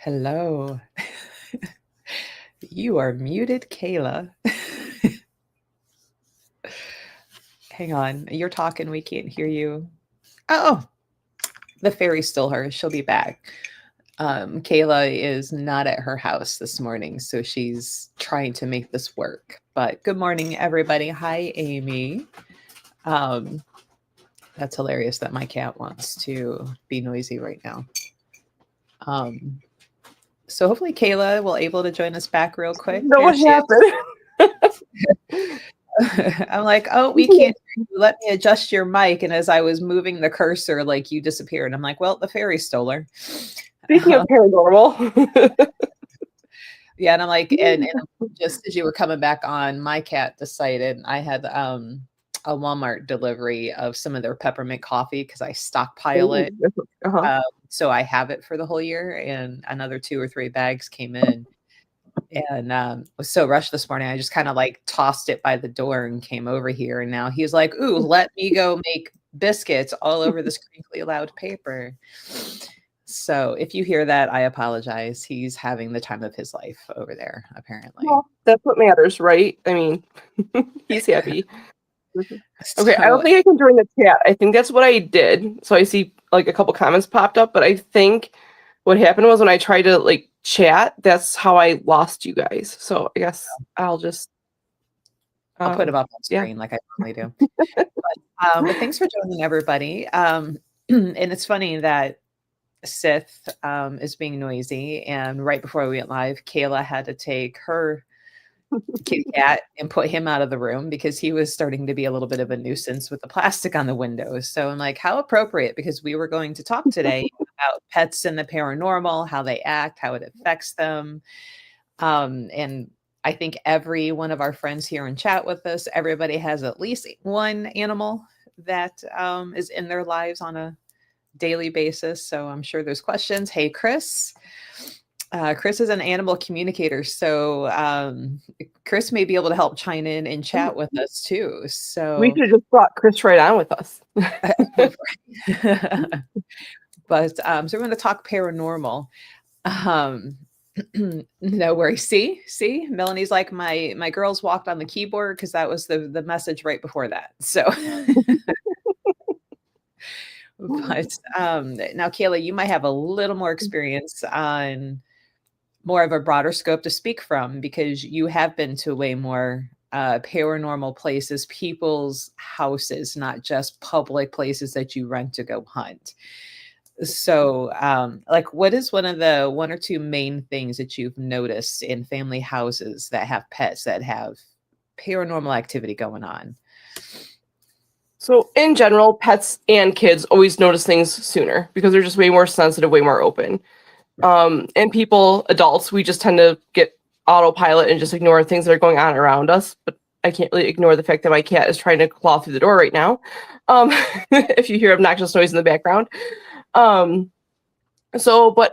Hello. You are muted, Kayla. Hang on. You're talking. We can't hear you. Oh, the fairy stole her. She'll be back. Kayla is not at her house this morning, so she's trying to make this work. But good morning, everybody. Hi, Amy. Um, that's hilarious that my cat wants to be noisy right now. So hopefully Kayla will able to join us back real quick. No, what happened? I'm like, oh, we can't hear you. Let me adjust your mic. And as I was moving the cursor, like you disappeared. I'm like, well, the fairy stole her. Speaking of paranormal. Yeah, and I'm like, and just as you were coming back on, my cat decided I had a Walmart delivery of some of their peppermint coffee because I stockpile it. So I have it for the whole year, and another 2 or 3 bags came in. And was so rushed this morning. I just kind of like tossed it by the door and came over here. And now he's like, ooh, let me go make biscuits all over this crinkly loud paper. So if you hear that, I apologize. He's having the time of his life over there, apparently. Well, that's what matters, right? I mean, he's happy. Okay, I don't think I can join the chat. I think that's what I did. So I see like a couple comments popped up, but I think what happened was when I tried to like chat, that's how I lost you guys. So I guess I'll just I'll put them up on screen like I normally do. But thanks for joining, everybody. And it's funny that Sith is being noisy, and right before we went live, Kayla had to take her kitty cat and put him out of the room because he was starting to be a little bit of a nuisance with the plastic on the windows. So I'm like, how appropriate, because we were going to talk today about pets and the paranormal, how they act, how it affects them. And I think every one of our friends here in chat with us, everybody has at least one animal that is in their lives on a daily basis. So I'm sure there's questions. Hey, Chris. Chris is an animal communicator, so Chris may be able to help chime in and chat with us too. So we should have just brought Chris right on with us. But so we're going to talk paranormal. No worries. See, Melanie's like, my girls walked on the keyboard because that was the message right before that. So. But now, Kayla, you might have a little more experience on more of a broader scope to speak from, because you have been to way more paranormal places, people's houses, not just public places that you rent to go hunt. So like, what is one or two main things that you've noticed in family houses that have pets that have paranormal activity going on? So in general, pets and kids always notice things sooner because they're just way more sensitive, way more open. And people, adults, we just tend to get autopilot and just ignore things that are going on around us. But I can't really ignore the fact that my cat is trying to claw through the door right now. If you hear obnoxious noise in the background. But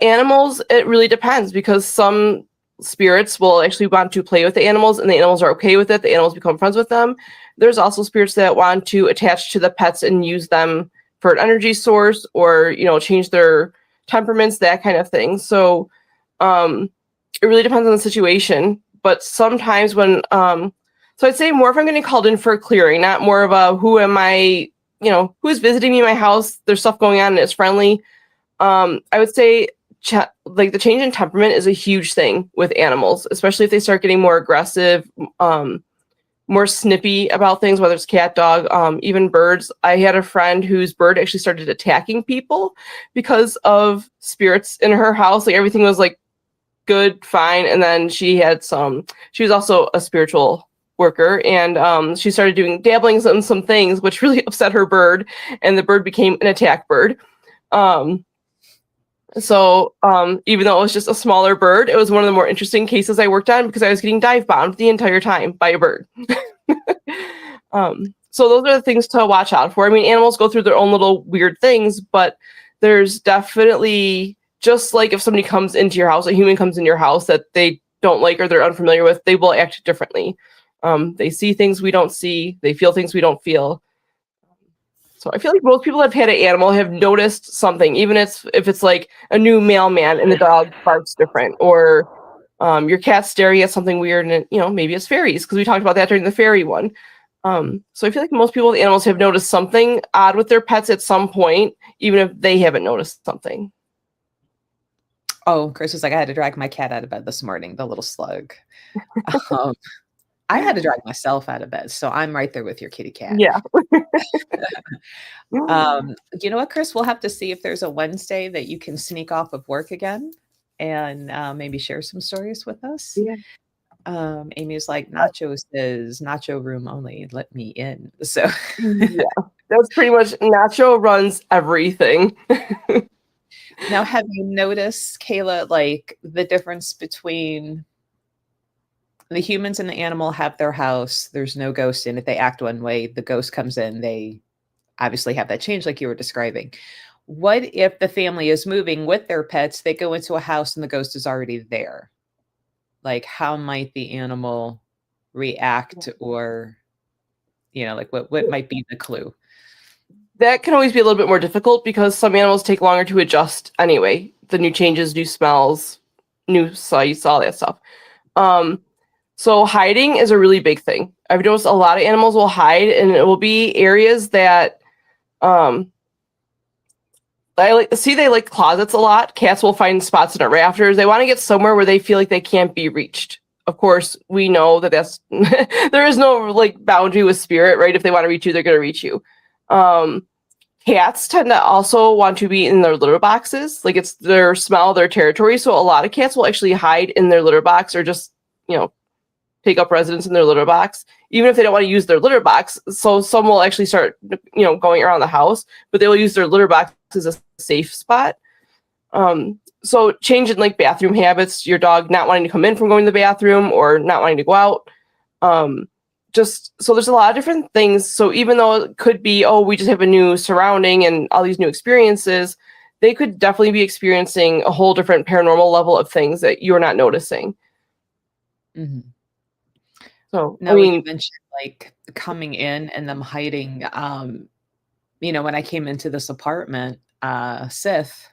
animals, it really depends, because some spirits will actually want to play with the animals and the animals are okay with it. The animals become friends with them. There's also spirits that want to attach to the pets and use them for an energy source, or, change their temperaments, that kind of thing. So it really depends on the situation. But sometimes when so I'd say more if I'm getting called in for a clearing, not more of a who am I, who is visiting me in my house, there's stuff going on and it's friendly. I would say like the change in temperament is a huge thing with animals, especially if they start getting more aggressive, more snippy about things, whether it's cat, dog, even birds. I had a friend whose bird actually started attacking people because of spirits in her house. Like everything was like good, fine. And then she was also a spiritual worker, and she started doing dabblings in some things, which really upset her bird, and the bird became an attack bird. So even though it was just a smaller bird, it was one of the more interesting cases I worked on because I was getting dive bombed the entire time by a bird. So those are the things to watch out for. I mean, animals go through their own little weird things, but there's definitely, just like if somebody comes into your house, a human comes in your house that they don't like or they're unfamiliar with, they will act differently. They see things we don't see. They feel things we don't feel. So I feel like most people that have had an animal have noticed something, even if it's like a new mailman and the dog barks different, or your cat's staring at something weird, and maybe it's fairies, because we talked about that during the fairy one. So I feel like most people with animals have noticed something odd with their pets at some point, even if they haven't noticed something. Oh, Chris was like, I had to drag my cat out of bed this morning, the little slug. I had to drag myself out of bed, so I'm right there with your kitty cat. Yeah. You know what, Chris? We'll have to see if there's a Wednesday that you can sneak off of work again and maybe share some stories with us. Yeah. Amy's like, Nacho says, Nacho room only, let me in. So yeah, that's pretty much, Nacho runs everything. Now, have you noticed, Kayla, like the difference between the humans and the animal have their house, there's no ghost in it, they act one way, the ghost comes in, they obviously have that change like you were describing. What if the family is moving with their pets, they go into a house and the ghost is already there? Like, how might the animal react, or, like what might be the clue? That can always be a little bit more difficult because some animals take longer to adjust anyway. The new changes, new smells, new sights, all that stuff. So hiding is a really big thing. I've noticed a lot of animals will hide, and it will be areas that they like closets a lot. Cats will find spots in the rafters. They want to get somewhere where they feel like they can't be reached. Of course, we know that's there is no like boundary with spirit, right? If they want to reach you, they're going to reach you. Cats tend to also want to be in their litter boxes. Like, it's their smell, their territory. So a lot of cats will actually hide in their litter box, or just, take up residence in their litter box, even if they don't want to use their litter box. So some will actually start, going around the house, but they will use their litter box as a safe spot. So change in like bathroom habits, your dog not wanting to come in from going to the bathroom or not wanting to go out. Just so there's a lot of different things. So even though it could be, we just have a new surrounding and all these new experiences, they could definitely be experiencing a whole different paranormal level of things that you're not noticing. Mm-hmm. So, now, you mentioned like coming in and them hiding. When I came into this apartment, Sith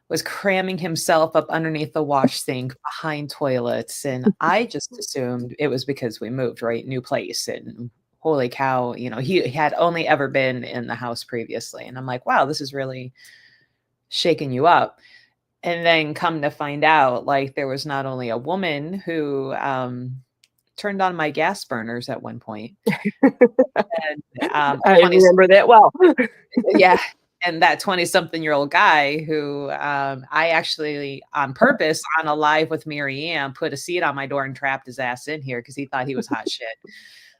was cramming himself up underneath the wash sink behind toilets. And I just assumed it was because we moved, right? New place. And holy cow, he had only ever been in the house previously. And I'm like, wow, this is really shaking you up. And then come to find out, like, there was not only a woman who turned on my gas burners at one point. And, I remember that well. Yeah. And that 20-something-year-old guy who I actually, on purpose, on a live with Mary Ann, put a seat on my door and trapped his ass in here because he thought he was hot shit.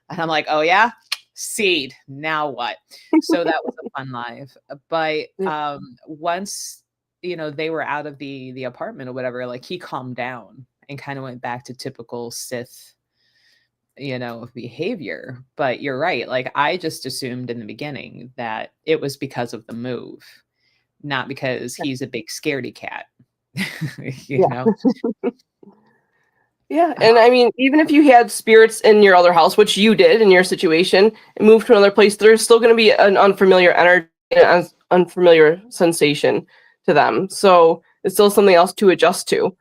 And I'm like, oh, yeah? Seed. Now what? So that was a fun live. But once, they were out of the apartment or whatever, like, he calmed down and kind of went back to typical Sith behavior. But you're right. Like, I just assumed in the beginning that it was because of the move, not because he's a big scaredy cat. you know? Yeah. And I mean, even if you had spirits in your other house, which you did in your situation, and moved to another place, there's still going to be an unfamiliar energy, an unfamiliar sensation to them. So it's still something else to adjust to.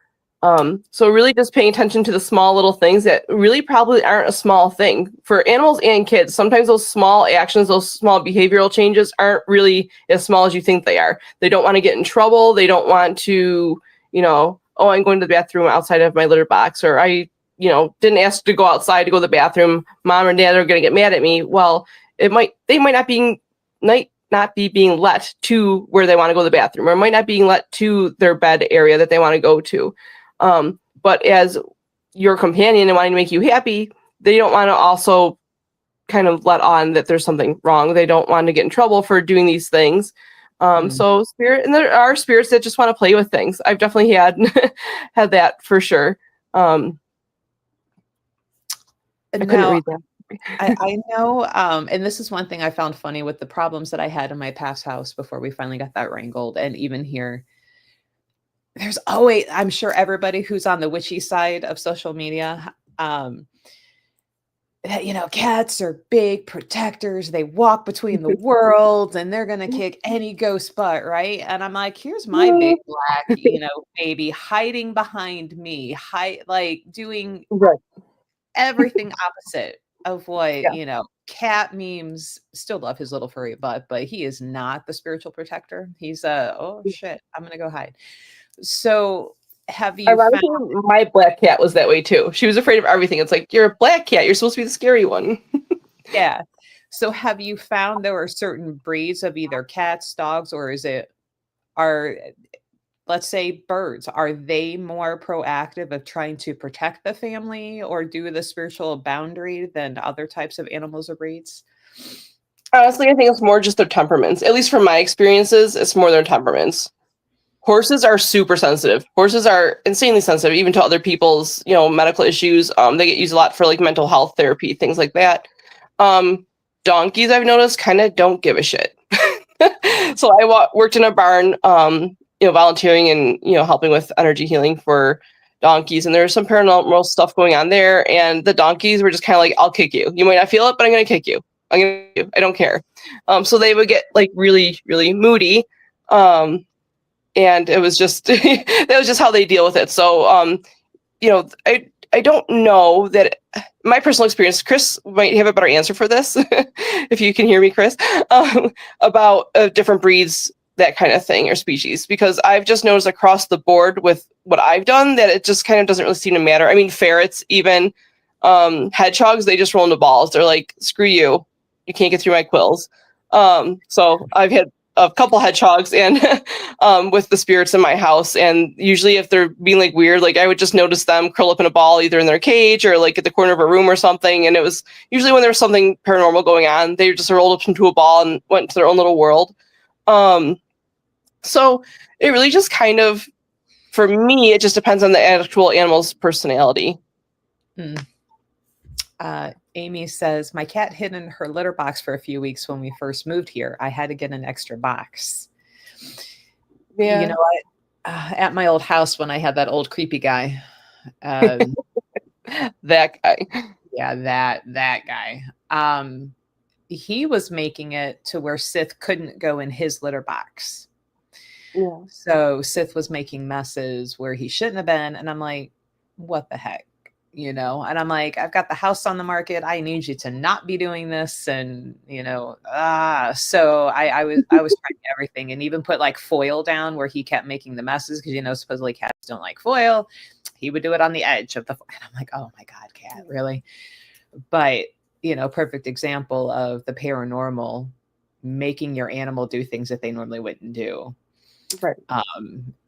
So really just paying attention to the small little things that really probably aren't a small thing. For animals and kids, sometimes those small actions, those small behavioral changes aren't really as small as you think they are. They don't want to get in trouble. They don't want to, I'm going to the bathroom outside of my litter box, or I, didn't ask to go outside to go to the bathroom. Mom and dad are going to get mad at me. Well, they might not be being let to where they want to go to the bathroom, or might not being let to their bed area that they want to go to. But as your companion and wanting to make you happy, they don't want to also kind of let on that there's something wrong. They don't want to get in trouble for doing these things. So and there are spirits that just want to play with things. I've definitely had that for sure. I couldn't read that. I know, and this is one thing I found funny with the problems that I had in my past house before we finally got that wrangled, and even here, there's always, I'm sure everybody who's on the witchy side of social media, cats are big protectors. They walk between the worlds and they're going to kick any ghost butt, right? And I'm like, here's my big black, baby hiding behind me, like doing Right. everything opposite of what, Yeah. cat memes. Still love his little furry butt, but he is not the spiritual protector. He's oh shit, I'm going to go hide. So have you found Ironically, my black cat was that way too. She was afraid of everything. It's like, you're a black cat. You're supposed to be the scary one. Yeah. So have you found there are certain breeds of either cats, dogs, or are, let's say, birds, are they more proactive of trying to protect the family or do the spiritual boundary than other types of animals or breeds? Honestly, I think it's more just their temperaments. At least from my experiences, it's more their temperaments. Horses are super sensitive. Horses are insanely sensitive, even to other people's, medical issues. They get used a lot for like mental health therapy, things like that. Donkeys, I've noticed, kind of don't give a shit. So I worked in a barn, volunteering and helping with energy healing for donkeys, and there's some paranormal stuff going on there. And the donkeys were just kind of like, "I'll kick you. You might not feel it, but I'm gonna kick you. I don't care." So they would get like really, really moody. And it was just that was just how they deal with it. So I don't know that my personal experience. Chris might have a better answer for this if you can hear me, Chris, about different breeds, that kind of thing, or species, because I've just noticed across the board with what I've done that it just kind of doesn't really seem to matter. I mean, ferrets, even hedgehogs, they just roll into balls. They're like, screw you, you can't get through my quills. So I've had a couple hedgehogs and with the spirits in my house, and usually if they're being like weird, like I would just notice them curl up in a ball either in their cage or like at the corner of a room or something, and it was usually when there was something paranormal going on, they just rolled up into a ball and went into their own little world. So it really just kind of, for me, it just depends on the actual animal's personality. Amy says, my cat hid in her litter box for a few weeks when we first moved here. I had to get an extra box. Yeah. You know what? At my old house, when I had that old creepy guy, that guy. Yeah, that guy. He was making it to where Sith couldn't go in his litter box. Yeah. So Sith was making messes where he shouldn't have been. And I'm like, what the heck? And I'm like, I've got the house on the market. I need you to not be doing this. And, so I was trying everything, and even put like foil down where he kept making the messes. Cause supposedly cats don't like foil. He would do it on the edge of the, and I'm like, oh my God, cat, really? But, perfect example of the paranormal making your animal do things that they normally wouldn't do. Right.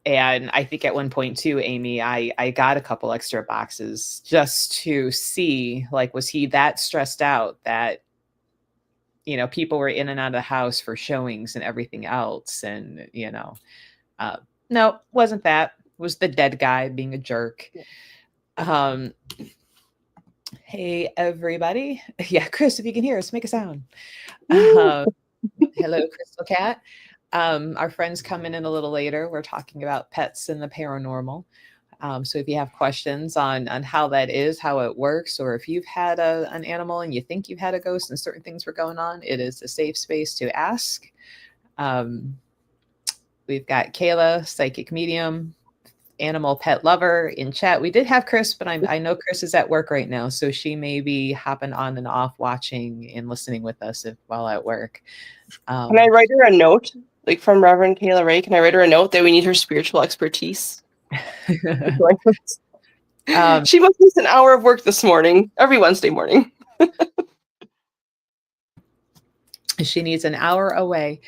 And I think at one point too, Amy, I got a couple extra boxes just to see, like, was he that stressed out that, people were in and out of the house for showings and everything else. And, no, wasn't that. It was the dead guy being a jerk. Hey, everybody. Yeah, Chris, if you can hear us, make a sound. Hello, Crystal Cat. Our friends coming in a little later. We're talking about pets and the paranormal. So if you have questions on how that is, how it works, or if you've had an animal and you think you've had a ghost and certain things were going on, it is a safe space to ask. We've got Kayla, psychic medium, animal pet lover in chat. We did have Chris, but I know Chris is at work right now, so she may be hopping on and off watching and listening with us while at work. Can I write her a note, like from Reverend Kayla Ray? Can I write her a note that we need her spiritual expertise? She must miss an hour of work this morning, every Wednesday morning. She needs an hour away.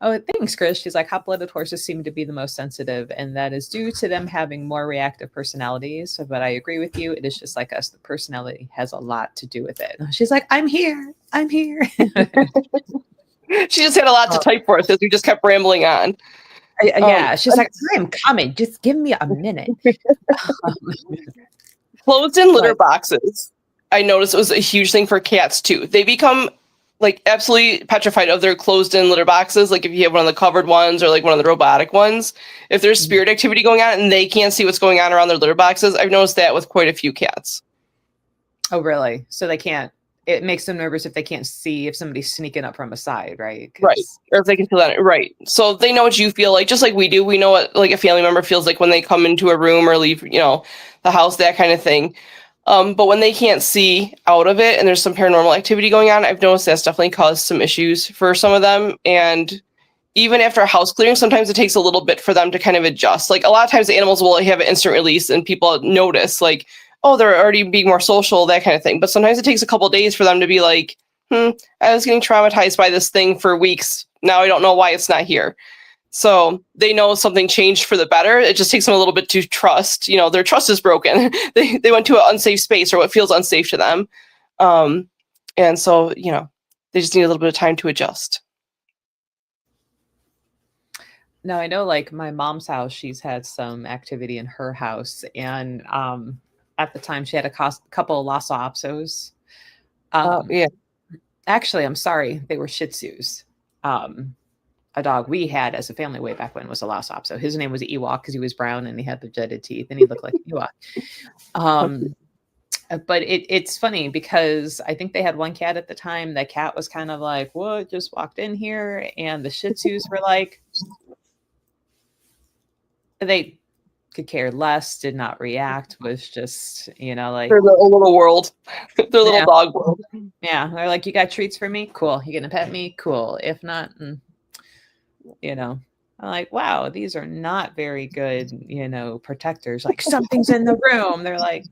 Oh, thanks, Chris. She's like, hot-blooded horses seem to be the most sensitive, and that is due to them having more reactive personalities. But I agree with you. It is just like us. The personality has a lot to do with it. She's like, I'm here. I'm here. She just had a lot to type for us as we just kept rambling on. Yeah, she's like, I'm coming. Just give me a minute. Closed-in litter boxes. I noticed it was a huge thing for cats, too. They become like absolutely petrified of their closed-in litter boxes. Like if you have one of the covered ones or like one of the robotic ones, if there's spirit activity going on and they can't see what's going on around their litter boxes, I've noticed that with quite a few cats. Oh, really? So they can't, it makes them nervous if they can't see if somebody's sneaking up from a side, right? Right. Or if they can feel that. Right. So they know what you feel like, just like we do. We know what like a family member feels like when they come into a room or leave, the house, that kind of thing. But when they can't see out of it and there's some paranormal activity going on, I've noticed that's definitely caused some issues for some of them. And even after a house clearing, sometimes it takes a little bit for them to kind of adjust. Like a lot of times the animals will have an instant release and people notice like, oh, they're already being more social, that kind of thing. But sometimes it takes a couple days for them to be like, I was getting traumatized by this thing for weeks. Now I don't know why it's not here. So they know something changed for the better. It just takes them a little bit to trust. Their trust is broken. They went to an unsafe space or what feels unsafe to them. And so, they just need a little bit of time to adjust. No, I know like my mom's house, she's had some activity in her house. And at the time she had a couple of Lhasa Apsos. Yeah. Actually, I'm sorry. They were Shih Tzus. A dog we had as a family way back when was a Lhasa Apso. His name was Ewok because he was brown and he had the jetted teeth and he looked like Ewok. But it's funny because I think they had one cat at the time. The cat was kind of like, what, just walked in here? And the Shih Tzus were like, they could care less, did not react, was just, like their little world, their little dog world. Yeah. They're like, you got treats for me? Cool. You gonna pet me? Cool. If not, I'm like, wow, these are not very good, protectors. Like something's in the room. They're like,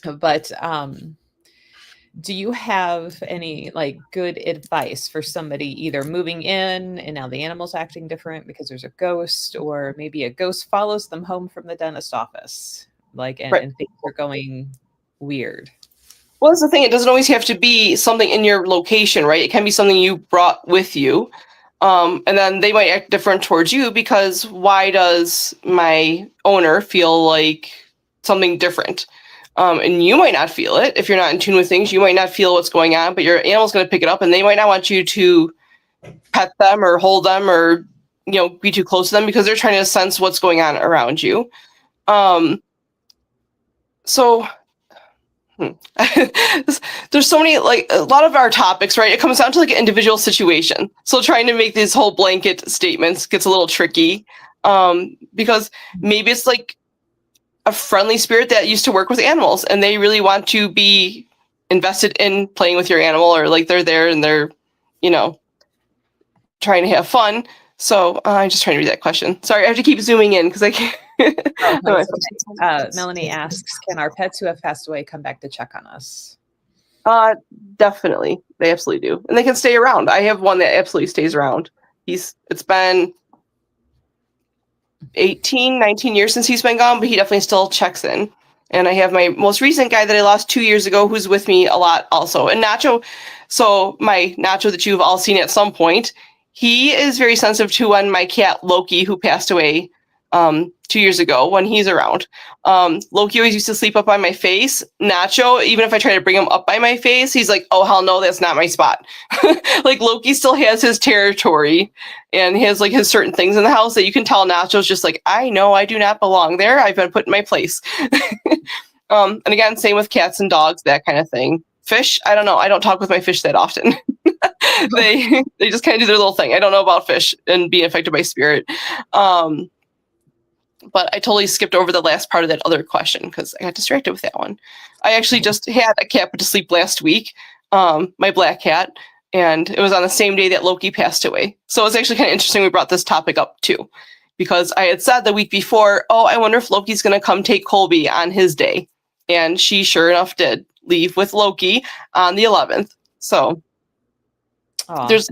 but do you have any like good advice for somebody either moving in and now the animal's acting different because there's a ghost, or maybe a ghost follows them home from the dentist office, and things are going weird? Well, that's the thing. It doesn't always have to be something in your location, right? It can be something you brought with you. And then they might act different towards you because why does my owner feel like something different? And you might not feel it. If you're not in tune with things, you might not feel what's going on, but your animal's going to pick it up and they might not want you to pet them or hold them or, be too close to them because they're trying to sense what's going on around you. There's so many, like a lot of our topics, right? It comes down to like an individual situation. So trying to make these whole blanket statements gets a little tricky because maybe it's like a friendly spirit that used to work with animals and they really want to be invested in playing with your animal, or like they're there and they're, trying to have fun. So I'm just trying to read that question. Sorry, I have to keep zooming in because I can't. Melanie asks, can our pets who have passed away come back to check on us? Definitely. They absolutely do. And they can stay around. I have one that absolutely stays around. It's been 18, 19 years since he's been gone, but he definitely still checks in. And I have my most recent guy that I lost 2 years ago who's with me a lot also. And Nacho, so my Nacho that you've all seen at some point, he is very sensitive to when my cat Loki, who passed away 2 years ago, when he's around. Loki always used to sleep up by my face. Nacho, even if I try to bring him up by my face, he's like, oh, hell no, that's not my spot. Like Loki still has his territory and he has like his certain things in the house that you can tell Nacho's just like, I know I do not belong there. I've been put in my place. And again, same with cats and dogs, that kind of thing. Fish, I don't know. I don't talk with my fish that often. They just kind of do their little thing. I don't know about fish and being affected by spirit. But I totally skipped over the last part of that other question because I got distracted with that one. I actually just had a cat put to sleep last week, my black cat, and it was on the same day that Loki passed away. So it's actually kind of interesting we brought this topic up too, because I had said the week before, oh, I wonder if Loki's going to come take Colby on his day. And she sure enough did leave with Loki on the 11th. So there's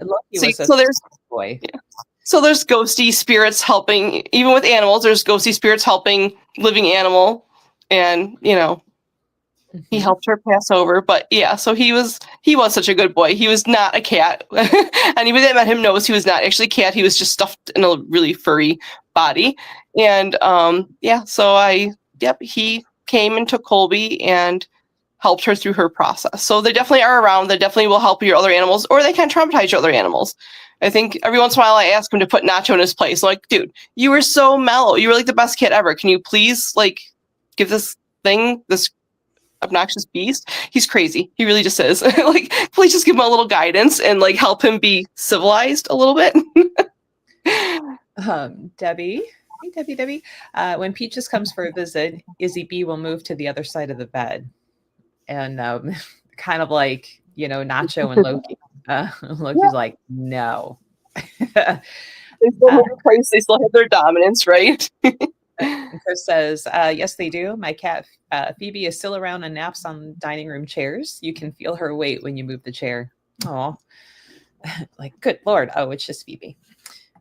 boy. Yeah. So there's ghosty spirits helping, even with animals, there's ghosty spirits helping living animal. And, he helped her pass over. But yeah, so he was such a good boy. He was not a cat. Anybody that met him knows he was not actually a cat. He was just stuffed in a really furry body. And he came and took Colby and helped her through her process. So they definitely are around. They definitely will help your other animals, or they can traumatize your other animals. I think every once in a while I ask him to put Nacho in his place. Like, dude, you were so mellow. You were like the best kid ever. Can you please like give this thing, this obnoxious beast, he's crazy. He really just is. Like, please just give him a little guidance and like help him be civilized a little bit. Debbie. Hey, Debbie. When Peaches comes for a visit, Izzy B will move to the other side of the bed. And kind of like, Nacho and Loki. Loki's like, no. They still have price. They still have their dominance, right? And Chris says, yes, they do. My cat, Phoebe, is still around and naps on dining room chairs. You can feel her weight when you move the chair. Oh, like, good Lord. Oh, it's just Phoebe.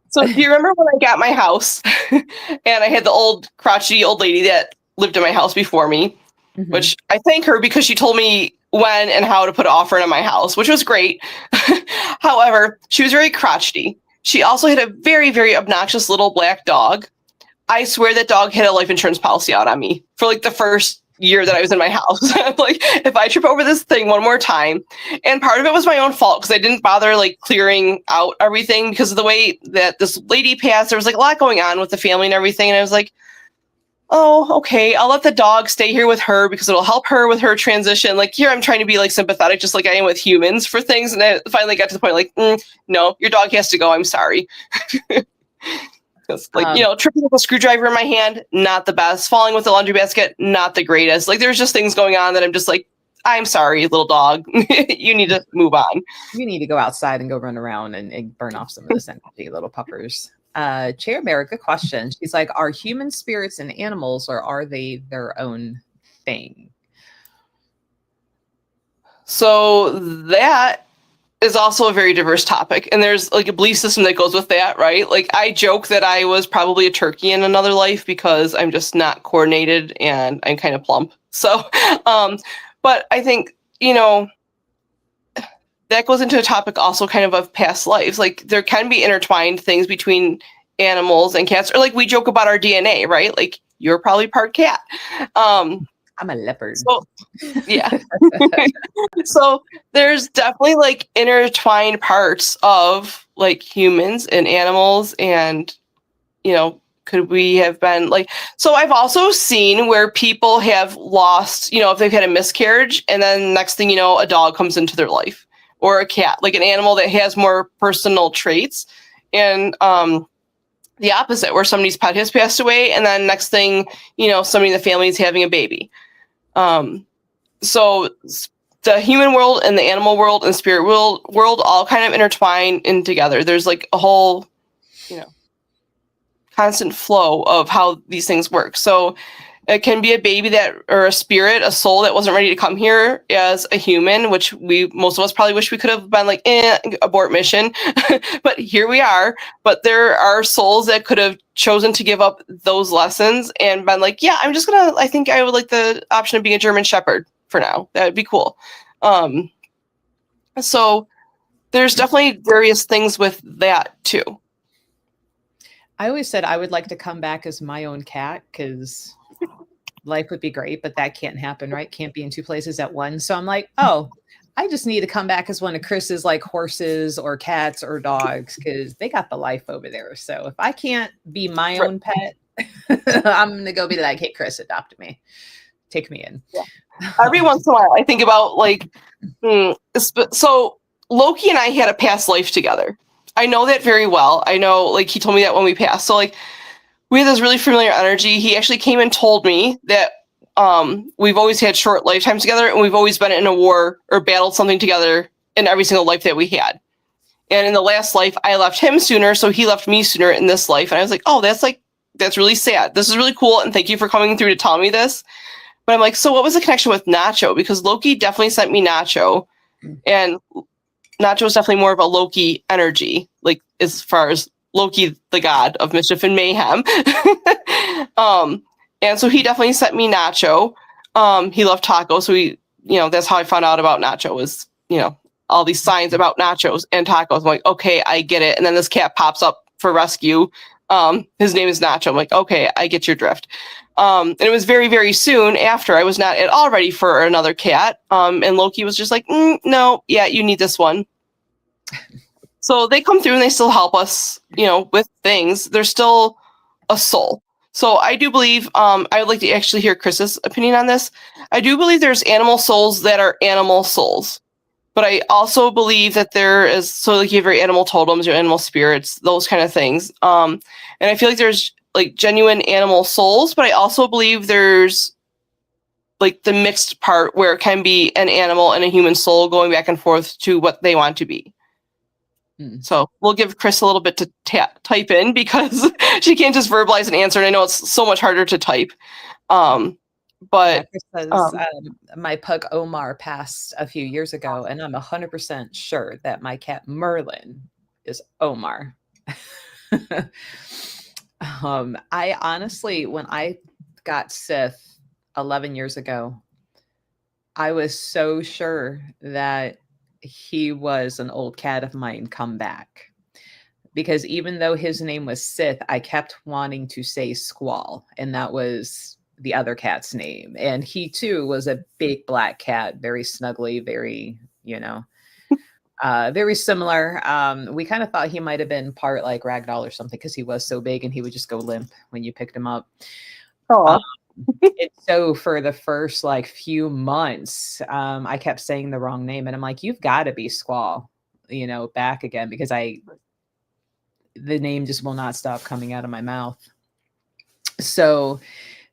So do you remember when I got my house and I had the old crotchety old lady that lived in my house before me, which I thank her because she told me when and how to put an offer in my house, which was great. However, she was very crotchety. She also had a very, very obnoxious little black dog. I swear that dog had a life insurance policy out on me for like the first year that I was in my house. Like, if I trip over this thing one more time, and part of it was my own fault because I didn't bother like clearing out everything because of the way that this lady passed. There was like a lot going on with the family and everything. And I was like, oh, okay, I'll let the dog stay here with her because it'll help her with her transition. Like, here I'm trying to be like sympathetic, just like I am with humans for things. And I finally got to the point like, no, your dog has to go. I'm sorry. Like, tripping with a screwdriver in my hand, not the best. Falling with the laundry basket, not the greatest. Like, there's just things going on that I'm just like, I'm sorry, little dog. You need to move on. You need to go outside and go run around and burn off some of this energy, little puppers. Chair Bear, good question. She's like, are human spirits and animals, or are they their own thing? So that is also a very diverse topic. And there's like a belief system that goes with that, right? Like, I joke that I was probably a turkey in another life because I'm just not coordinated and I'm kind of plump. So, but I think, that goes into a topic also kind of past lives. Like, there can be intertwined things between animals and cats, or like we joke about our DNA, right? Like, you're probably part cat. I'm a leopard. So, yeah. So there's definitely like intertwined parts of like humans and animals, and could we have been like, so I've also seen where people have lost, if they've had a miscarriage and then next thing you know, a dog comes into their life, or a cat, like an animal that has more personal traits. And the opposite, where somebody's pet has passed away and then next thing somebody in the family is having a baby. So the human world and the animal world and spirit world all kind of intertwine in together. There's like a whole, constant flow of how these things work. So it can be a baby or a spirit, a soul that wasn't ready to come here as a human, which most of us probably wish we could have been like, abort mission, but here we are. But there are souls that could have chosen to give up those lessons and been like, yeah, I think I would like the option of being a German Shepherd for now. That would be cool. So there's definitely various things with that too. I always said I would like to come back as my own cat because life would be great, but that can't happen, right? Can't be in two places at once. So I'm like, oh, I just need to come back as one of Chris's like horses or cats or dogs because they got the life over there. So if I can't be my own pet, I'm going to go be like, hey, Chris, adopt me. Take me in. Yeah. Every once in a while, I think about like, so Loki and I had a past life together. I know that very well. I know, like, he told me that when we passed. So like, we had this really familiar energy. He actually came and told me that we've always had short lifetimes together, and we've always been in a war or battled something together in every single life that we had. And in the last life, I left him sooner, so he left me sooner in this life. And I was like, oh, that's really sad. This is really cool, and thank you for coming through to tell me this. But I'm like, so what was the connection with Nacho? Because Loki definitely sent me Nacho, and Nacho is definitely more of a Loki energy, like as far as Loki, the god of mischief and mayhem. And so he definitely sent me Nacho. He loved tacos. So that's how I found out about Nacho was, all these signs about nachos and tacos. I'm like, okay, I get it. And then this cat pops up for rescue. His name is Nacho. I'm like, okay, I get your drift. And it was very, very soon after I was not at all ready for another cat. And Loki was just like, no, yeah, you need this one. So they come through and they still help us, with things. They're still a soul. So I do believe, I would like to actually hear Chris's opinion on this. I do believe there's animal souls that are animal souls. But I also believe that there is, so like you have your animal totems, your animal spirits, those kind of things. And I feel like there's like genuine animal souls, but I also believe there's like the mixed part where it can be an animal and a human soul going back and forth to what they want to be. So we'll give Chris a little bit to type in because she can't just verbalize an answer. And I know it's so much harder to type. But my pug Omar passed a few years ago, and I'm 100% sure that my cat Merlin is Omar. I honestly, when I got Sith 11 years ago, I was so sure that he was an old cat of mine come back. Because even though his name was Sith, I kept wanting to say Squall, and that was the other cat's name. And he too was a big black cat, very snuggly, very, very similar. We kind of thought he might have been part like Ragdoll or something because he was so big and he would just go limp when you picked him up. So for the first like few months, I kept saying the wrong name, and I'm like, you've got to be Squall, back again, because the name just will not stop coming out of my mouth. So,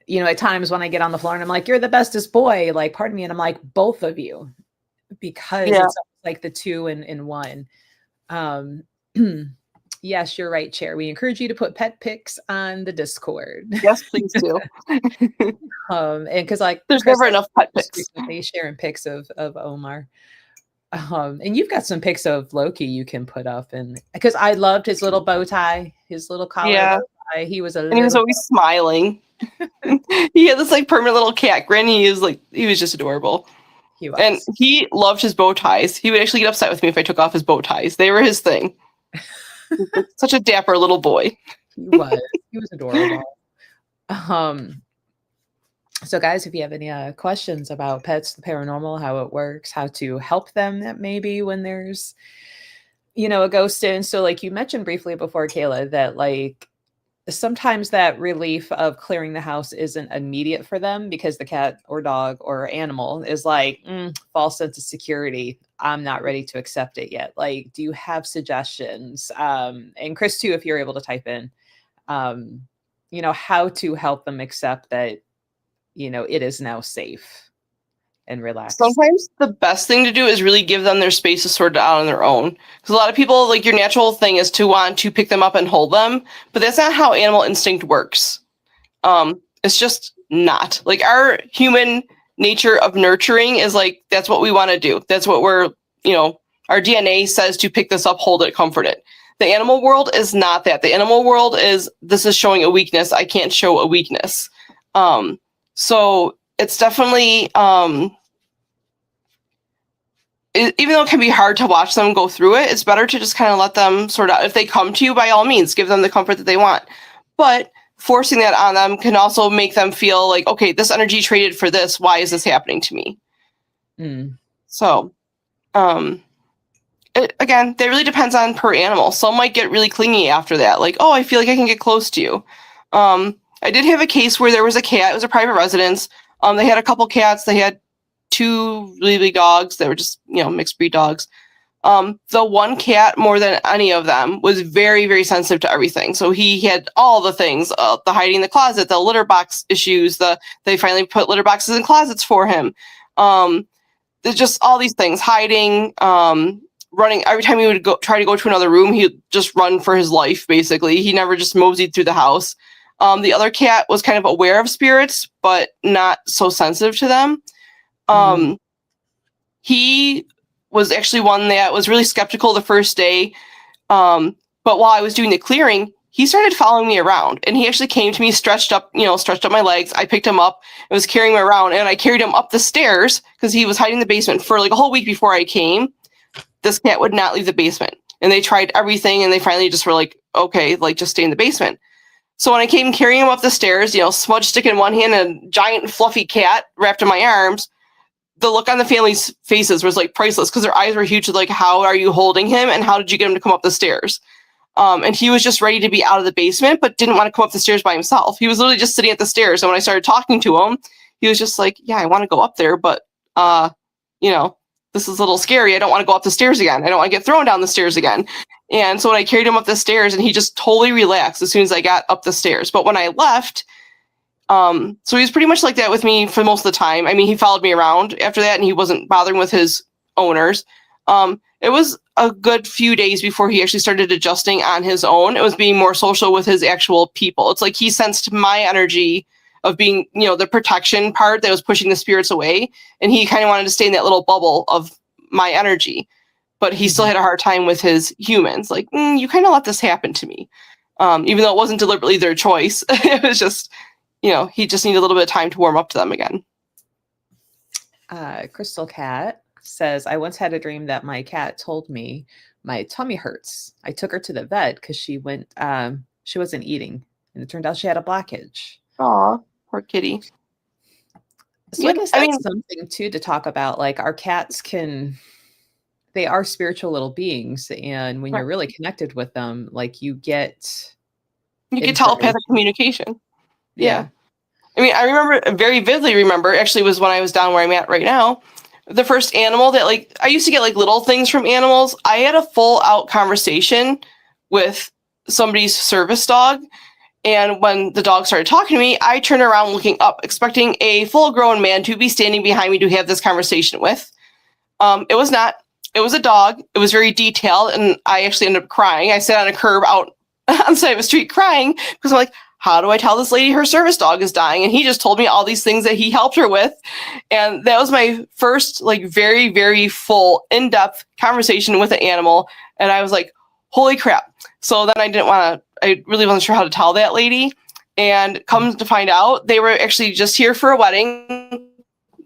at times when I get on the floor and I'm like, you're the bestest boy, like, pardon me. And I'm like, both of you, because it's like the two in one. Yes, you're right, Chair. We encourage you to put pet pics on the Discord. Yes, please do. And because like there's never enough pet pics. They sharing pics of Omar. And you've got some pics of Loki you can put up, and because I loved his little bow tie, his little collar bow tie. He was he was always smiling. He had this like permanent little cat grin. He was just adorable. He was. And he loved his bow ties. He would actually get upset with me if I took off his bow ties. They were his thing. Such a dapper little boy. He was adorable. So guys, if you have any questions about pets, the paranormal, how it works, how to help them, that maybe when there's, a ghost in. So like you mentioned briefly before, Kayla, that like sometimes that relief of clearing the house isn't immediate for them because the cat or dog or animal is like, false sense of security. I'm not ready to accept it yet. Like, do you have suggestions? And Chris too, if you're able to type in, how to help them accept that, it is now safe and relaxed. Sometimes the best thing to do is really give them their space to sort it out on their own. Because a lot of people, like, your natural thing is to want to pick them up and hold them, but that's not how animal instinct works. It's just not. Like, our human nature of nurturing is like, that's what we want to do. That's what we're, our DNA says to pick this up, hold it, comfort it. The animal world is not that. The animal world is, this is showing a weakness. I can't show a weakness. So it's definitely, even though it can be hard to watch them go through it, it's better to just kind of let them sort out. If they come to you, by all means, give them the comfort that they want. But forcing that on them can also make them feel like, okay, this energy traded for this. Why is this happening to me? So, again, that really depends on per animal. Some might get really clingy after that. Like, oh, I feel like I can get close to you. I did have a case where there was a cat. It was a private residence. They had a couple cats. They had 2 really big dogs that were just, mixed breed dogs. The one cat, more than any of them, was very, very sensitive to everything. So he had all the things, the hiding in the closet, the litter box issues, they finally put litter boxes in closets for him. There's just all these things, hiding, running. Every time he would try to go to another room, he'd just run for his life, basically. He never just moseyed through the house. The other cat was kind of aware of spirits, but not so sensitive to them. He was actually one that was really skeptical the first day. But while I was doing the clearing, he started following me around, and he actually came to me, stretched up my legs. I picked him up and was carrying him around, and I carried him up the stairs because he was hiding in the basement for like a whole week before I came. This cat would not leave the basement, and they tried everything, and they finally just were like, okay, like, just stay in the basement. So when I came carrying him up the stairs, smudge stick in one hand and a giant fluffy cat wrapped in my arms, the look on the family's faces was like priceless because their eyes were huge. Like, how are you holding him, and how did you get him to come up the stairs? And he was just ready to be out of the basement, but didn't want to come up the stairs by himself. He was literally just sitting at the stairs. And when I started talking to him, he was just like, yeah, I want to go up there, but, this is a little scary. I don't want to go up the stairs again. I don't want to get thrown down the stairs again. And so when I carried him up the stairs, and he just totally relaxed as soon as I got up the stairs. But when I left, so he was pretty much like that with me for most of the time. I mean, he followed me around after that, and he wasn't bothering with his owners. It was a good few days before he actually started adjusting on his own. It was being more social with his actual people. It's like he sensed my energy of being, the protection part that was pushing the spirits away. And he kind of wanted to stay in that little bubble of my energy. But he still had a hard time with his humans. Like, you kind of let this happen to me. Even though it wasn't deliberately their choice. It was just, he just needed a little bit of time to warm up to them again. Crystal Cat says, I once had a dream that my cat told me my tummy hurts. I took her to the vet because she wasn't eating. And it turned out she had a blockage. Aw, poor kitty. So I guess that's something too to talk about. Like our cats they are spiritual little beings. And when you're really connected with them, like you get telepathic communication. Yeah. I mean, I very vividly remember, actually was when I was down where I'm at right now, the first animal that I used to get little things from animals. I had a full out conversation with somebody's service dog. And when the dog started talking to me, I turned around looking up, expecting a full grown man to be standing behind me to have this conversation with. It was not. It was a dog. It was very detailed. And I actually ended up crying. I sat on a curb out on the side of a street crying because I'm like, how do I tell this lady her service dog is dying? And he just told me all these things that he helped her with. And that was my first, very, very full, in-depth conversation with an animal. And I was like, holy crap. So then I really wasn't sure how to tell that lady. And come to find out, they were actually just here for a wedding.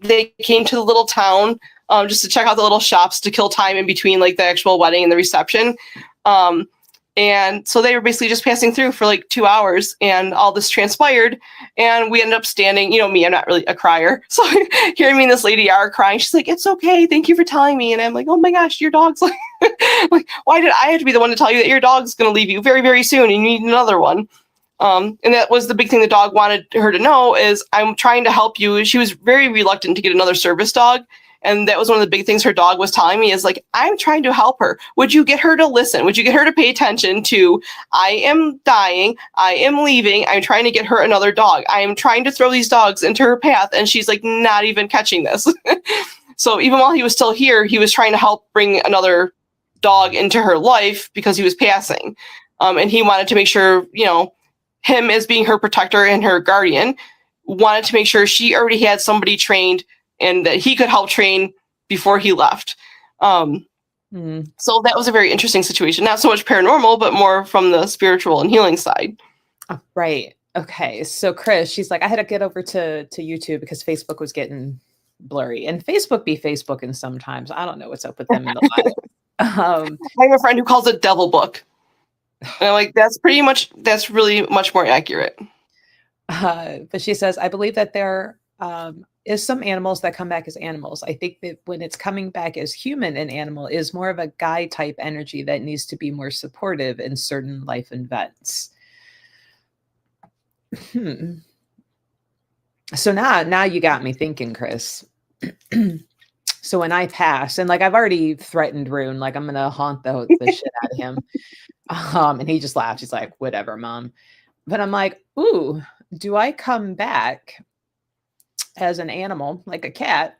They came to the little town just to check out the little shops to kill time in between the actual wedding and the reception. And so they were basically just passing through for 2 hours, and all this transpired. And we ended up standing, me, I'm not really a crier. So hearing me and this lady are crying, she's like, it's okay. Thank you for telling me. And I'm like, oh my gosh, your dog's why did I have to be the one to tell you that your dog's going to leave you very, very soon and you need another one? And that was the big thing the dog wanted her to know is I'm trying to help you. She was very reluctant to get another service dog. And that was one of the big things her dog was telling me is I'm trying to help her. Would you get her to listen? Would you get her to pay attention to, I am dying. I am leaving. I'm trying to get her another dog. I am trying to throw these dogs into her path. And she's not even catching this. So even while he was still here, he was trying to help bring another dog into her life because he was passing. And he wanted to make sure, him as being her protector and her guardian, wanted to make sure she already had somebody trained and that he could help train before he left. So that was a very interesting situation. Not so much paranormal, but more from the spiritual and healing side. Oh, right. Okay. So Chris, she's like, I had to get over to YouTube because Facebook was getting blurry. And Facebook be Facebooking sometimes. I don't know what's up with them in the live. I have a friend who calls it devil book. And I'm like, that's really much more accurate. But she says, I believe that there is some animals that come back as animals. I think that when it's coming back as human and animal is more of a guy type energy that needs to be more supportive in certain life events. So now you got me thinking, Chris. So when I pass, and I've already threatened Rune, I'm gonna haunt the shit out of him. And he just laughs. He's like, whatever, Mom. But I'm like, ooh, do I come back as an animal, like a cat,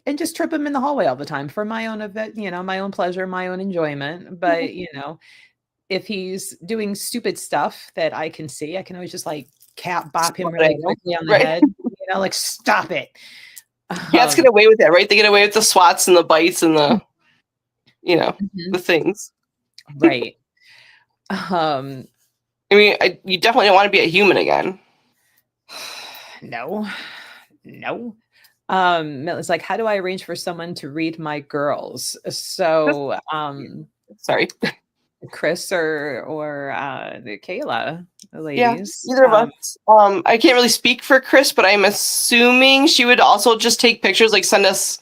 and just trip him in the hallway all the time for my own event, my own pleasure, my own enjoyment. But, if he's doing stupid stuff that I can see, I can always just cat bop him really quickly on the head, stop it. Cats get away with that, right? They get away with the swats and the bites and the, the things. Right. You definitely don't want to be a human again. No. It's like, how do I arrange for someone to read my girls? So, sorry, Chris or Kayla, the ladies. Yeah, either of us. I can't really speak for Chris, but I'm assuming she would also just take pictures, send us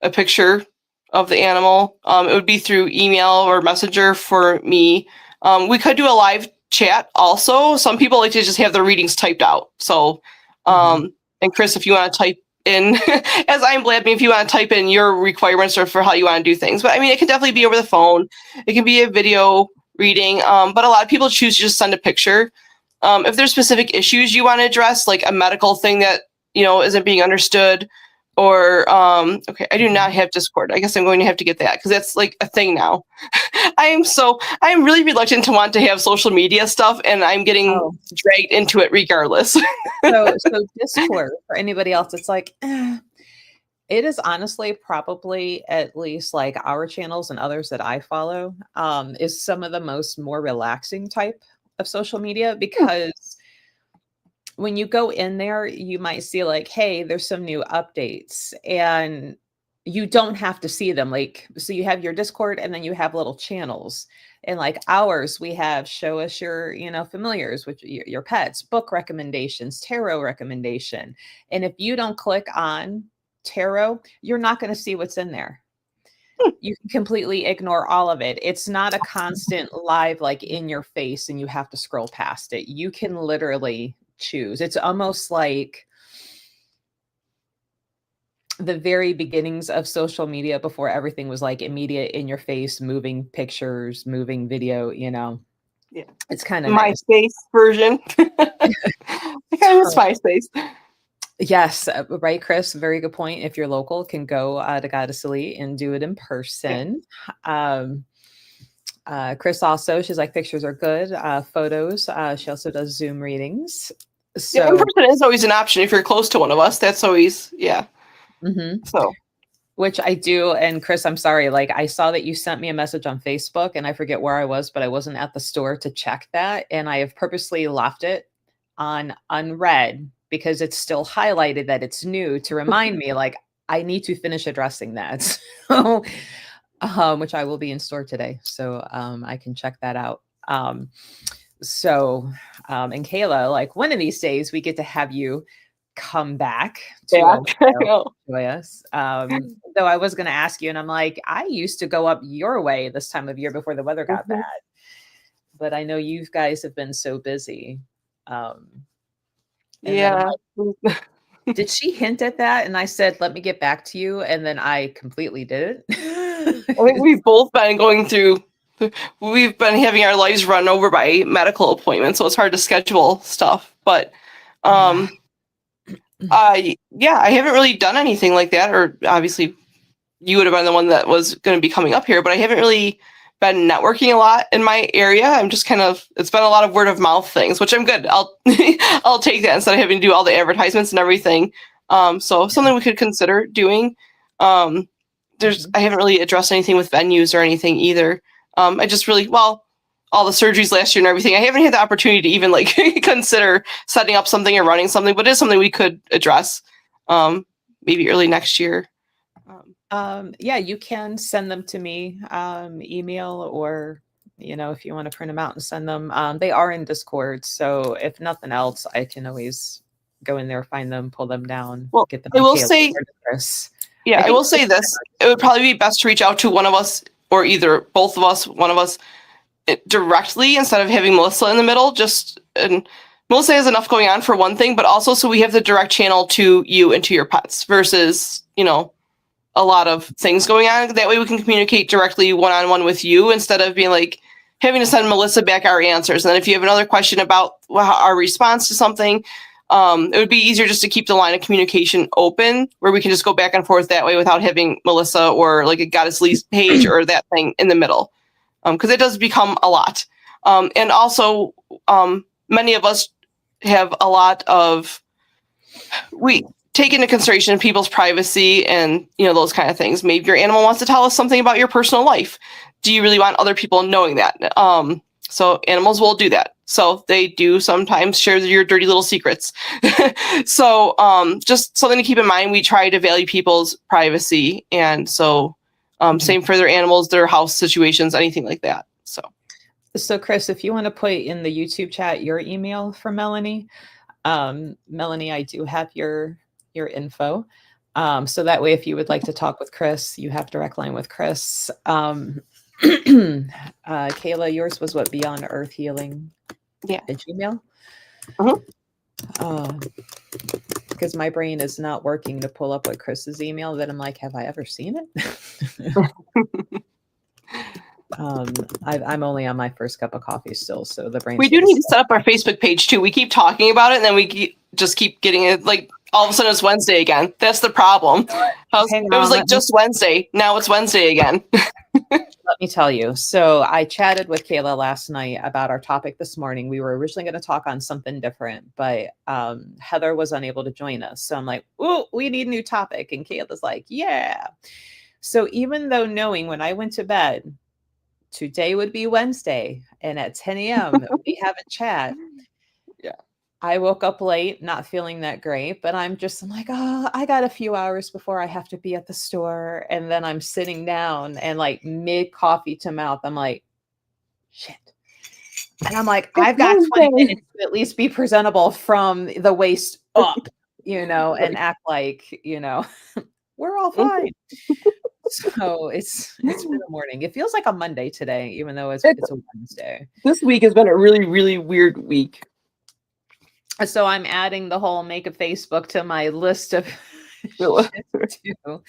a picture of the animal. It would be through email or messenger for me. We could do a live chat also. Some people like to just have their readings typed out. So, and Chris, if you want to type in, as I'm blabbing, if you want to type in your requirements or for how you want to do things. But I mean, it can definitely be over the phone. It can be a video reading. But a lot of people choose to just send a picture. If there's specific issues you want to address, like a medical thing that, isn't being understood, or okay, I do not have Discord. I guess I'm going to have to get that because that's like a thing now. I'm really reluctant to want to have social media stuff, and I'm getting dragged into it regardless. so Discord, for anybody else, it's like it is honestly probably, at least like our channels and others that I follow, is some of the more relaxing type of social media, because when you go in there, you might see like, hey, there's some new updates, and you don't have to see them. Like, so you have your Discord, and then you have little channels. And like ours, we have show us your, familiars, which your pets, book recommendations, tarot recommendation. And if you don't click on tarot, you're not going to see what's in there. You can completely ignore all of it. It's not a constant live, like in your face, and you have to scroll past it. You can literally choose. It's almost like the very beginnings of social media before everything was like immediate, in your face, moving pictures, moving video, Yeah. It's kind of MySpace version. I kind of miss MySpace. Yes, right, Chris. Very good point. If you're local, can go to Goddessly and do it in person. Chris also, she's like, pictures are good. Photos. She also does Zoom readings. So in person is always an option if you're close to one of us. That's always So, which I do. And Chris, I'm sorry. Like, I saw that you sent me a message on Facebook, and I forget where I was, but I wasn't at the store to check that, and I have purposely left it on unread because it's still highlighted that it's new, to remind me, like, I need to finish addressing that. So, which I will be in store today. So I can check that out. And Kayla, like, one of these days we get to have you come back to join us. Though I was going to ask you, and I'm like, I used to go up your way this time of year before the weather got bad. But I know you guys have been so busy. Did she hint at that? And I said, let me get back to you. And then I completely did it. I think we've both been we've been having our lives run over by medical appointments. So it's hard to schedule stuff. But I haven't really done anything like that. Or obviously you would have been the one that was going to be coming up here. But I haven't really been networking a lot in my area. I'm just it's been a lot of word of mouth things, which I'm good. I'll take that instead of having to do all the advertisements and everything. So something we could consider doing. I haven't really addressed anything with venues or anything either. I just really, all the surgeries last year and everything, I haven't had the opportunity to even like consider setting up something or running something, but it is something we could address maybe early next year. You can send them to me, email, or, if you want to print them out and send them. They are in Discord. So if nothing else, I can always go in there, find them, pull them down, get them. I will say this. It would probably be best to reach out to one of us, or either both of us, one of us directly, instead of having Melissa in the middle. And Melissa has enough going on for one thing, but also so we have the direct channel to you and to your pets versus, a lot of things going on. That way we can communicate directly one-on-one with you instead of being like having to send Melissa back our answers. And then if you have another question about our response to something, it would be easier just to keep the line of communication open where we can just go back and forth that way without having Melissa or like a Goddessly's page or that thing in the middle. Because it does become a lot. And also, many of us have a lot of, we take into consideration people's privacy and, those kind of things. Maybe your animal wants to tell us something about your personal life. Do you really want other people knowing that? So animals will do that. So they do sometimes share your dirty little secrets. So just something to keep in mind. We try to value people's privacy. And so same for their animals, their house situations, anything like that. So Chris, if you want to put in the YouTube chat your email for Melanie, Melanie, I do have your info. So that way, if you would like to talk with Chris, you have direct line with Chris. Kayla, yours was what, Beyond Earth Healing? Yeah. At Gmail? Uh-huh. Because my brain is not working to pull up what Chris's email that I'm like, have I ever seen it? I'm only on my first cup of coffee still, so the brain. We do need to set up our Facebook page too. We keep talking about it, and then we just keep getting it. Like all of a sudden, it's Wednesday again. That's the problem. It was like just Wednesday. Now it's Wednesday again. Let me tell you. So I chatted with Kayla last night about our topic this morning. We were originally going to talk on something different, but Heather was unable to join us. So I'm like, oh, we need a new topic. And Kayla's like, yeah. So even though knowing when I went to bed, today would be Wednesday, and at 10 a.m. we have a chat. Yeah. I woke up late, not feeling that great, but I'm like, oh, I got a few hours before I have to be at the store. And then I'm sitting down and like mid coffee to mouth, I'm like, shit. And I'm like, I've got 20 minutes to at least be presentable from the waist up, and act like, we're all fine. So it's been a morning. It feels like a Monday today, even though it's a Wednesday. This week has been a really, really weird week. So I'm adding the whole make a Facebook to my list of shit to.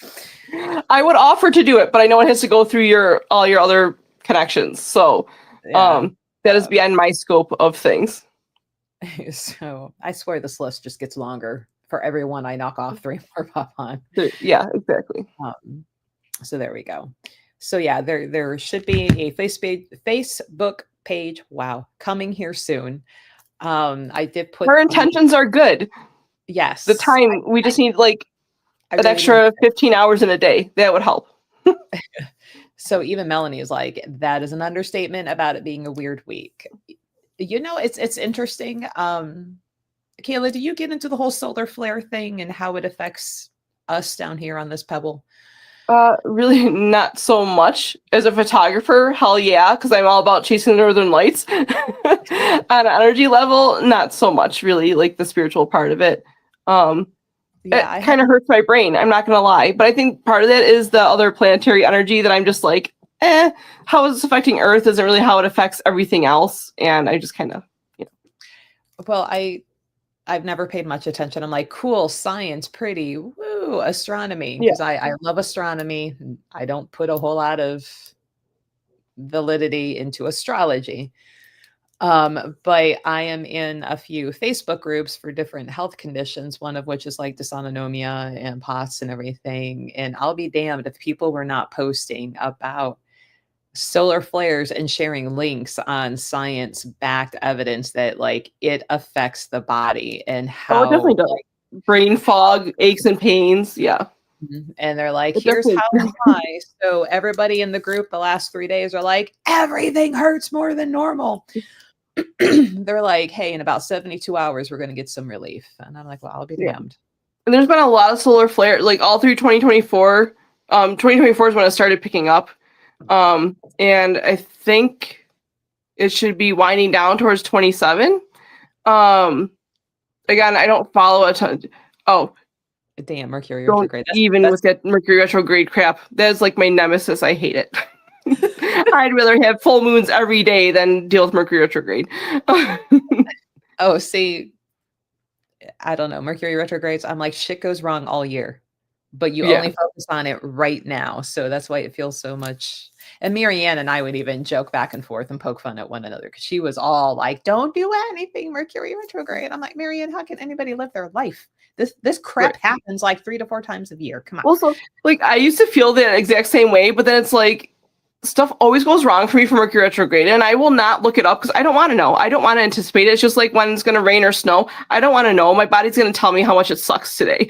I would offer to do it, but I know it has to go through all your other connections. So that is beyond my scope of things. So I swear this list just gets longer. For every one I knock off, 3 more pop on. Yeah, exactly. So there we go. So yeah, there should be a Facebook page. Wow, coming here soon. I did put. Her intentions are good. Yes. The time we just need like an extra 15 hours in a day. That would help. So even Melanie is like, that is an understatement about it being a weird week. It's interesting. Kayla, do you get into the whole solar flare thing and how it affects us down here on this pebble? Really not so much. As a photographer, hell yeah, because I'm all about chasing the northern lights. On an energy level, not so much really, like the spiritual part of it. It kind of hurts my brain, I'm not gonna lie. But I think part of that is the other planetary energy that I'm just like, how is this affecting Earth isn't really how it affects everything else. And I just kind of, Well, I've never paid much attention. I'm like, cool, science, pretty, woo, astronomy. Because I love astronomy. I don't put a whole lot of validity into astrology. But I am in a few Facebook groups for different health conditions, one of which is like dysautonomia and POTS and everything. And I'll be damned if people were not posting about solar flares and sharing links on science-backed evidence that like it affects the body and how it definitely does. Brain fog, aches and pains. Yeah. And they're like, here's how and why. So everybody in the group the last 3 days are like, everything hurts more than normal. They're like, hey, in about 72 hours, we're going to get some relief. And I'm like, well, I'll be damned. And there's been a lot of solar flare, like all through 2024. 2024 is when it started picking up. And I think it should be winding down towards 27. Again, I don't follow a ton. Oh, damn, Mercury retrograde. With that Mercury retrograde crap. That's like my nemesis. I hate it. I'd rather have full moons every day than deal with Mercury retrograde. Oh, see, I don't know. Mercury retrogrades, I'm like, shit goes wrong all year, but you only focus on it right now. So that's why it feels so much. And Marianne and I would even joke back and forth and poke fun at one another because she was all like, don't do anything Mercury retrograde. I'm like, Marianne, how can anybody live their life? This crap happens like 3 to 4 times a year. Come on. Also, like I used to feel the exact same way, but then it's like stuff always goes wrong for me for Mercury retrograde, and I will not look it up because I don't want to know. I don't want to anticipate it. It's just like when it's going to rain or snow. I don't want to know. My body's going to tell me how much it sucks today.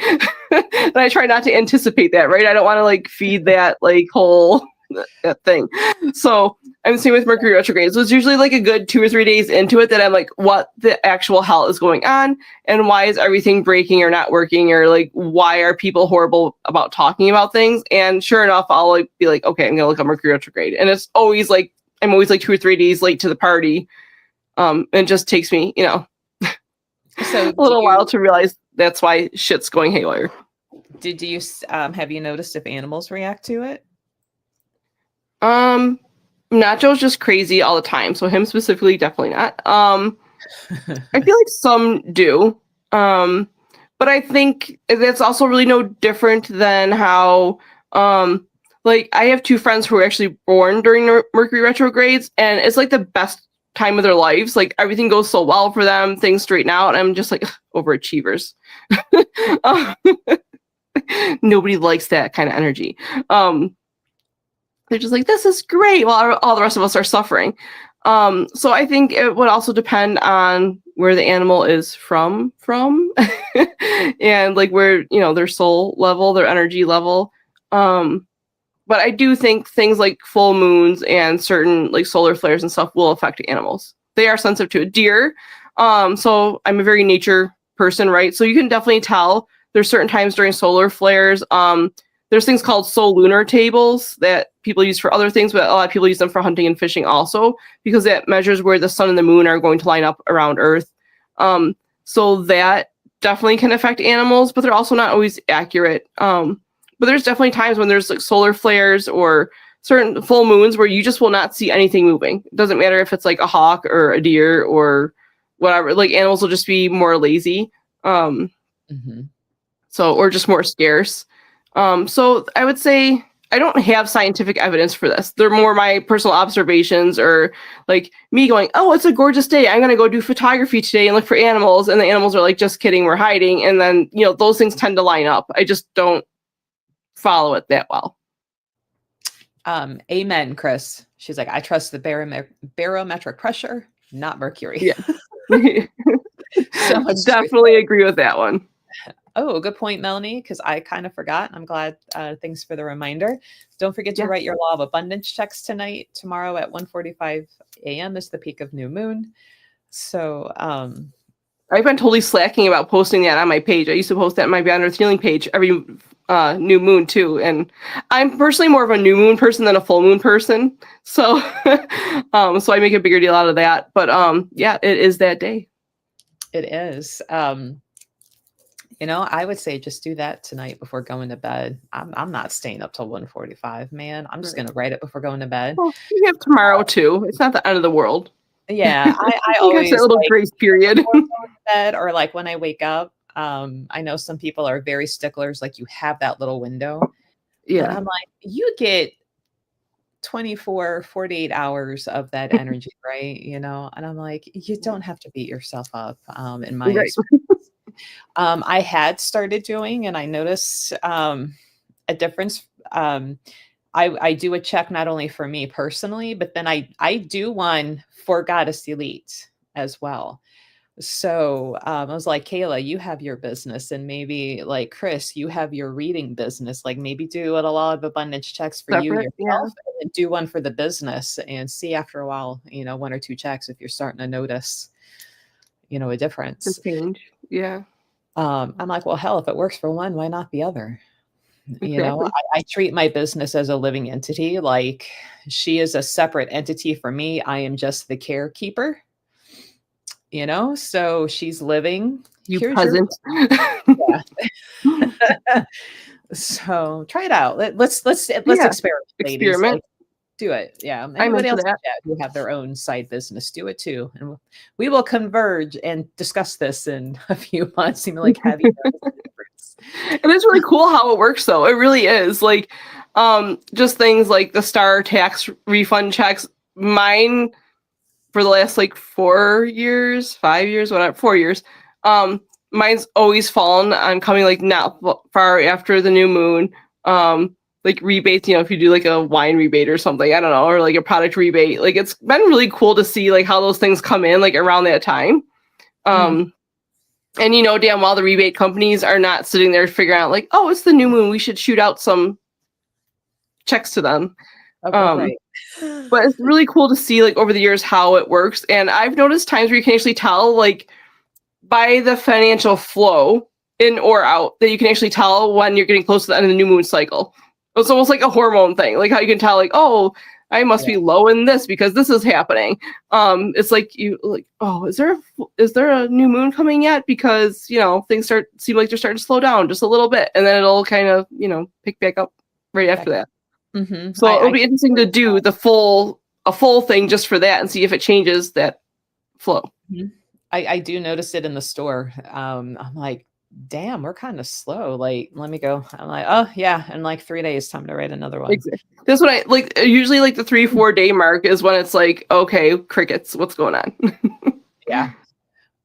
And I try not to anticipate that, right? I don't want to like feed that like whole that thing. So I'm the same with Mercury retrograde. So it's usually like a good 2 or 3 days into it that I'm like, what the actual hell is going on? And why is everything breaking or not working? Or like, why are people horrible about talking about things? And sure enough, I'll like be like, okay, I'm going to look up Mercury retrograde. And it's always like, I'm always like 2 or 3 days late to the party. And it just takes me, so a little while to realize that's why shit's going haywire. Did you have you noticed if animals react to it? Nacho's just crazy all the time, so him specifically, definitely not. I feel like some do, but I think that's also really no different than how, like, I have two friends who were actually born during Mercury retrogrades, and it's like the best time of their lives. Like, everything goes so well for them, things straighten out, and I'm just like, overachievers. Nobody likes that kind of energy. They're just like, this is great, while all the rest of us are suffering. So I think it would also depend on where the animal is from, and like where, their soul level, their energy level. But I do think things like full moons and certain like solar flares and stuff will affect animals. They are sensitive to it. Deer. So I'm a very nature person, right? So you can definitely tell there's certain times during solar flares. There's things called soul lunar tables that people use for other things, but a lot of people use them for hunting and fishing also, because that measures where the sun and the moon are going to line up around Earth. So that definitely can affect animals, but they're also not always accurate. But there's definitely times when there's like solar flares or certain full moons where you just will not see anything moving. It doesn't matter if it's like a hawk or a deer or whatever. Like, animals will just be more lazy. So, or just more scarce. So I would say I don't have scientific evidence for this. They're more my personal observations, or like me going, oh, it's a gorgeous day, I'm going to go do photography today and look for animals. And the animals are like, just kidding, we're hiding. And then, those things tend to line up. I just don't follow it that well. Amen, Chris. She's like, I trust the barometric pressure, not mercury. Yeah. So definitely agree with that one. Oh, good point, Melanie, because I kind of forgot. I'm glad. Thanks for the reminder. Don't forget to write your law of abundance checks tonight. Tomorrow at 1:45 a.m. is the peak of new moon. So I've been totally slacking about posting that on my page. I used to post that on my Beyond Earth Healing page every new moon too. And I'm personally more of a new moon person than a full moon person. So so I make a bigger deal out of that. But yeah, it is that day. It is. I would say just do that tonight before going to bed. I'm not staying up till 1:45, man. I'm just going to write it before going to bed. Well, you have tomorrow too. It's not the end of the world. Yeah, I always that little grace period. Bed, or like when I wake up. I know some people are very sticklers, like you have that little window. Yeah. And I'm like, you get 24, 48 hours of that energy, right? And I'm like, you don't have to beat yourself up, in my experience. I had started doing, and I noticed a difference. I do a check not only for me personally, but then I do one for Goddess Elite as well. So I was like, Kayla, you have your business, and maybe like Chris, you have your reading business. Like, maybe do a lot of abundance checks for you yourself, and do one for the business, and see after a while, 1 or 2 checks if you're starting to notice, a difference. The change. Yeah. I'm like, well, hell, if it works for one, why not the other? Exactly. I treat my business as a living entity. Like, she is a separate entity for me. I am just the carekeeper, so she's living. You peasant. So try it out. Let's experiment, ladies. Experiment. Like, do it. Yeah. Anybody else who have their own side business, do it too. And we will converge and discuss this in a few months. And like, have you noticed the difference? And it's really cool how it works, though. It really is. Like, just things like the star tax refund checks. Mine, for the last like 4 years, 5 years, whatever, 4 years. Mine's always fallen on coming like not far after the new moon. Like rebates, if you do like a wine rebate or something, I don't know, or like a product rebate. Like, it's been really cool to see like how those things come in like around that time. And damn well the rebate companies are not sitting there figuring out like, oh, it's the new moon, we should shoot out some checks to them. Right. But it's really cool to see like over the years how it works. And I've noticed times where you can actually tell like by the financial flow in or out that you can actually tell when you're getting close to the end of the new moon cycle. It's almost like a hormone thing, like how you can tell like, oh, I must be low in this because this is happening. It's like you like, oh, is there a new moon coming yet? Because things seem like they're starting to slow down just a little bit, and then it'll kind of pick back up right after that. So it'll be interesting to do the full a full thing just for that and see if it changes that flow. I do notice it in the store. I'm like, damn, we're kind of slow. Like, let me go. I'm like, oh yeah, in like 3 days, time to write another one. Exactly. That's what I like. Usually, like the 3-4 day mark is when it's like, okay, crickets, what's going on? Yeah.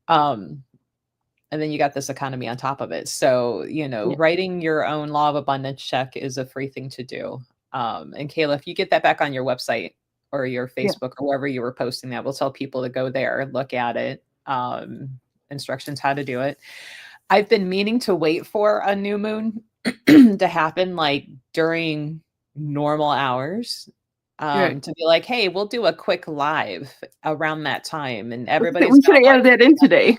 And then you got this economy on top of it. So, Yeah. writing your own law of abundance check is a free thing to do. And Kayla, if you get that back on your website or your Facebook or wherever you were posting that, we'll tell people to go there, look at it, instructions how to do it. I've been meaning to wait for a new moon to happen like during normal hours. To be like, hey, we'll do a quick live around that time, and everybody's We should have added that in today.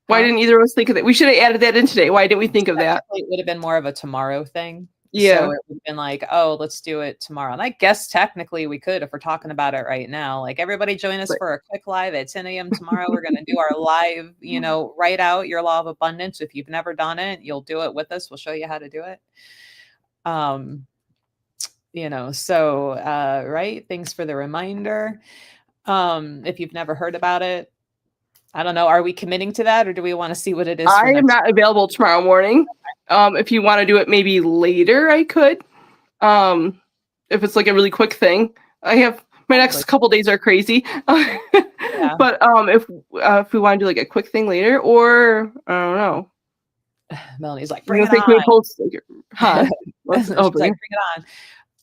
Why didn't either of us think of that? We should have added that in today. Why didn't we think of that? It would have been more of a tomorrow thing. Yeah. So it would have been like, oh, let's do it tomorrow. And I guess technically we could if we're talking about it right now. Like, everybody join us for a quick live at 10 a.m. tomorrow. We're going to do our live, write out your law of abundance. If you've never done it, you'll do it with us. We'll show you how to do it. Right. Thanks for the reminder. If you've never heard about it, I don't know. Are we committing to that, or do we want to see what it is? I am not available tomorrow morning. If you want to do it maybe later, I could. If it's like a really quick thing, I have my next couple days are crazy. But if we want to do like a quick thing later, or I don't know. Melanie's like, bring it on. Bring it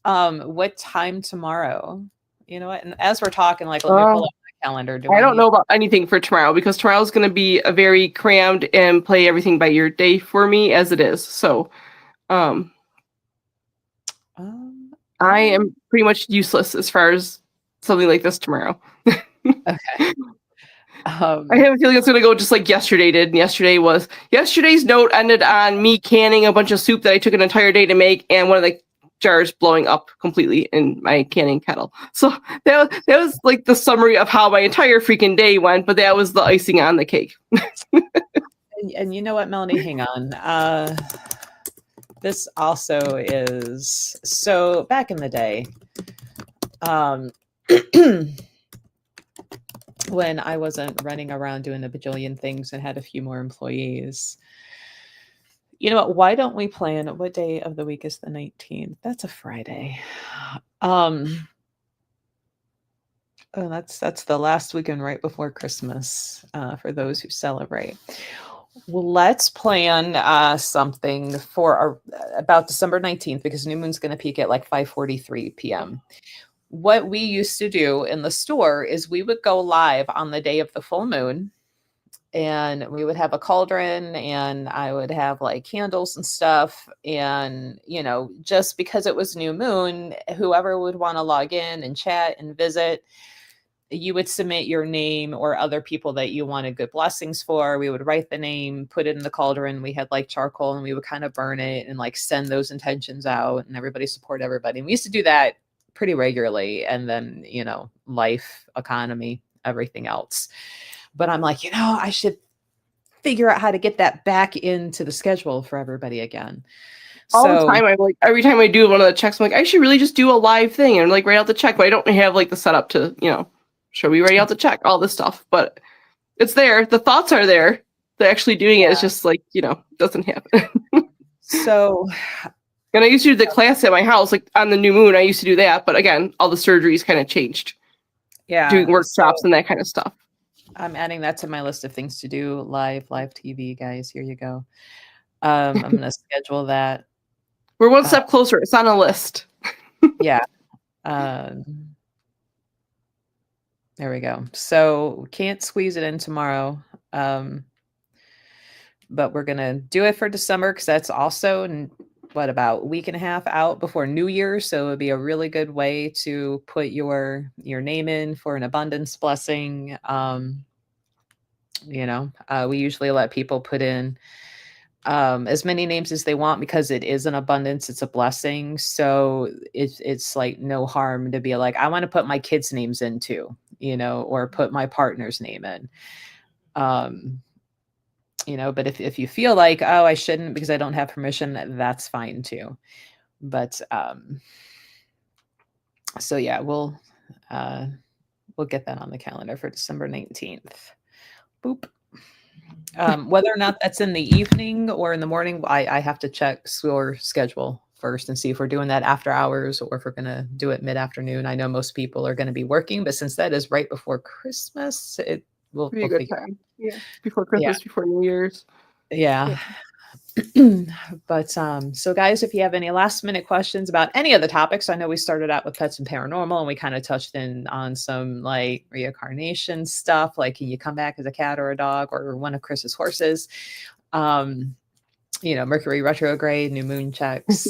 on. What time tomorrow? You know what? And as we're talking, like, let me pull up my calendar. I don't know about anything for tomorrow because tomorrow is going to be a very crammed and play everything by ear day for me as it is. So, I am pretty much useless as far as something like this tomorrow. Okay. I have a feeling it's going to go just like yesterday did. And yesterday's note ended on me canning a bunch of soup that I took an entire day to make, and one of the jars blowing up completely in my canning kettle. So that was like the summary of how my entire freaking day went, but that was the icing on the cake. and you know what, Melanie, hang on. This also is, so back in the day, when I wasn't running around doing a bajillion things and had a few more employees, you know what? Why don't we plan? What day of the week is the 19th? That's a Friday. That's the last weekend right before Christmas for those who celebrate. Well, let's plan something for about December 19th, because new moon's going to peak at like 5:43 p.m. What we used to do in the store is we would go live on the day of the full moon, and we would have a cauldron, and I would have like candles and stuff. And, just because it was new moon, whoever would want to log in and chat and visit, you would submit your name or other people that you wanted good blessings for. We would write the name, put it in the cauldron. We had like charcoal, and we would kind of burn it and like send those intentions out, and everybody support everybody. And we used to do that pretty regularly. And then, life, economy, everything else. But I'm like, I should figure out how to get that back into the schedule for everybody again. All the time, I'm like, every time I do one of the checks, I'm like, I should really just do a live thing and like write out the check. But I don't have like the setup to, should we write out the check, all this stuff. But it's there. The thoughts are there. They're actually doing it. It's just like, doesn't happen. So, and I used to do the class at my house, like on the new moon. I used to do that. But again, all the surgeries kind of changed. Yeah. Doing workshops and that kind of stuff. I'm adding that to my list of things to do. Live TV, guys. Here you go. I'm going to schedule that. We're one step closer. It's on a list. Yeah. There we go. So can't squeeze it in tomorrow. But we're going to do it for December, because that's also about a week and a half out before New Year's. So it would be a really good way to put your name in for an abundance blessing. We usually let people put in as many names as they want, because it is an abundance. It's a blessing. So it's like no harm to be like, I want to put my kids' names in too, or put my partner's name in. But if you feel like, oh, I shouldn't because I don't have permission, that's fine too. But so yeah, we'll we'll get that on the calendar for December 19th. Boop. Whether or not that's in the evening or in the morning, I have to check your schedule first and see if we're doing that after hours or if we're going to do it mid-afternoon. I know most people are going to be working, but since that is right before Christmas, we'll Be a good time. Yeah, before Christmas, before New Year's. Yeah. But so guys, if you have any last minute questions about any of the topics, I know we started out with pets and paranormal and we kind of touched in on some like reincarnation stuff, like can you come back as a cat or a dog or one of Chris's horses, Mercury retrograde, new moon checks,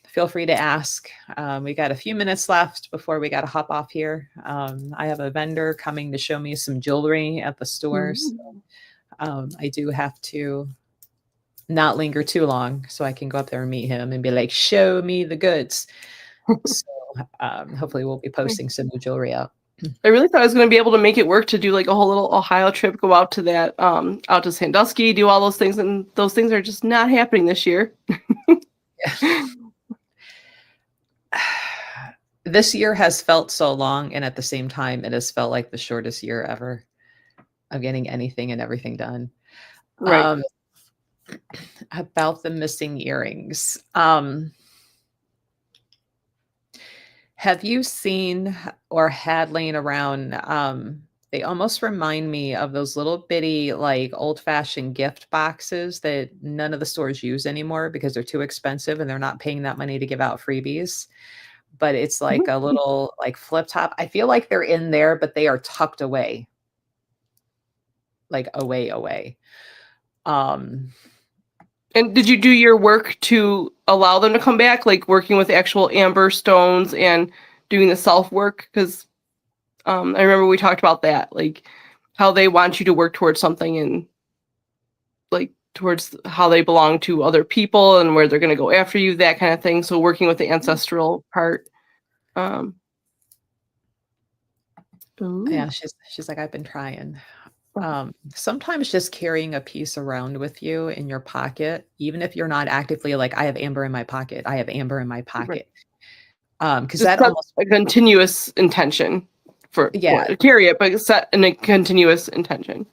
feel free to ask. We got a few minutes left before we got to hop off here. I have a vendor coming to show me some jewelry at the store. So I do have to not linger too long so I can go up there and meet him and be like, show me the goods. So hopefully we'll be posting some new jewelry up. I really thought I was going to be able to make it work to do like a whole little Ohio trip, go out to that, out to Sandusky, do all those things. And those things are just not happening this year. This year has felt so long. And at the same time, it has felt like the shortest year ever of getting anything and everything done. Right. About the missing earrings. Have you seen or had laying around, they almost remind me of those little bitty, like old-fashioned gift boxes that none of the stores use anymore because they're too expensive and they're not paying that money to give out freebies. But it's like a little like flip top. I feel like they're in there, but they are tucked away. Like away. And did you do your work to allow them to come back, like working with actual amber stones and doing the self work? Because I remember we talked about that, like how they want you to work towards something and like towards how they belong to other people and where they're going to go after you, that kind of thing. So working with the ancestral part. Yeah, she's like, I've been trying. Sometimes just carrying a piece around with you in your pocket, even if you're not actively like, I have amber in my pocket. I have amber in my pocket. Because that almost a continuous intention for carry it, but set in a continuous intention.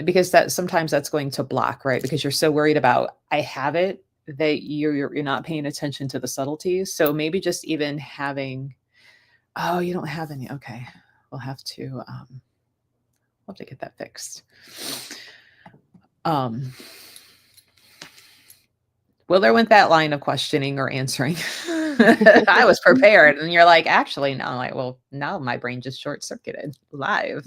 Because that sometimes that's going to block, right? Because you're so worried about I have it that you're not paying attention to the subtleties. So maybe just even having, oh, you don't have any. Okay, we'll have to get that fixed. Well, there went that line of questioning or answering. I was prepared. And you're like, actually, no. I'm like, well, now my brain just short-circuited live.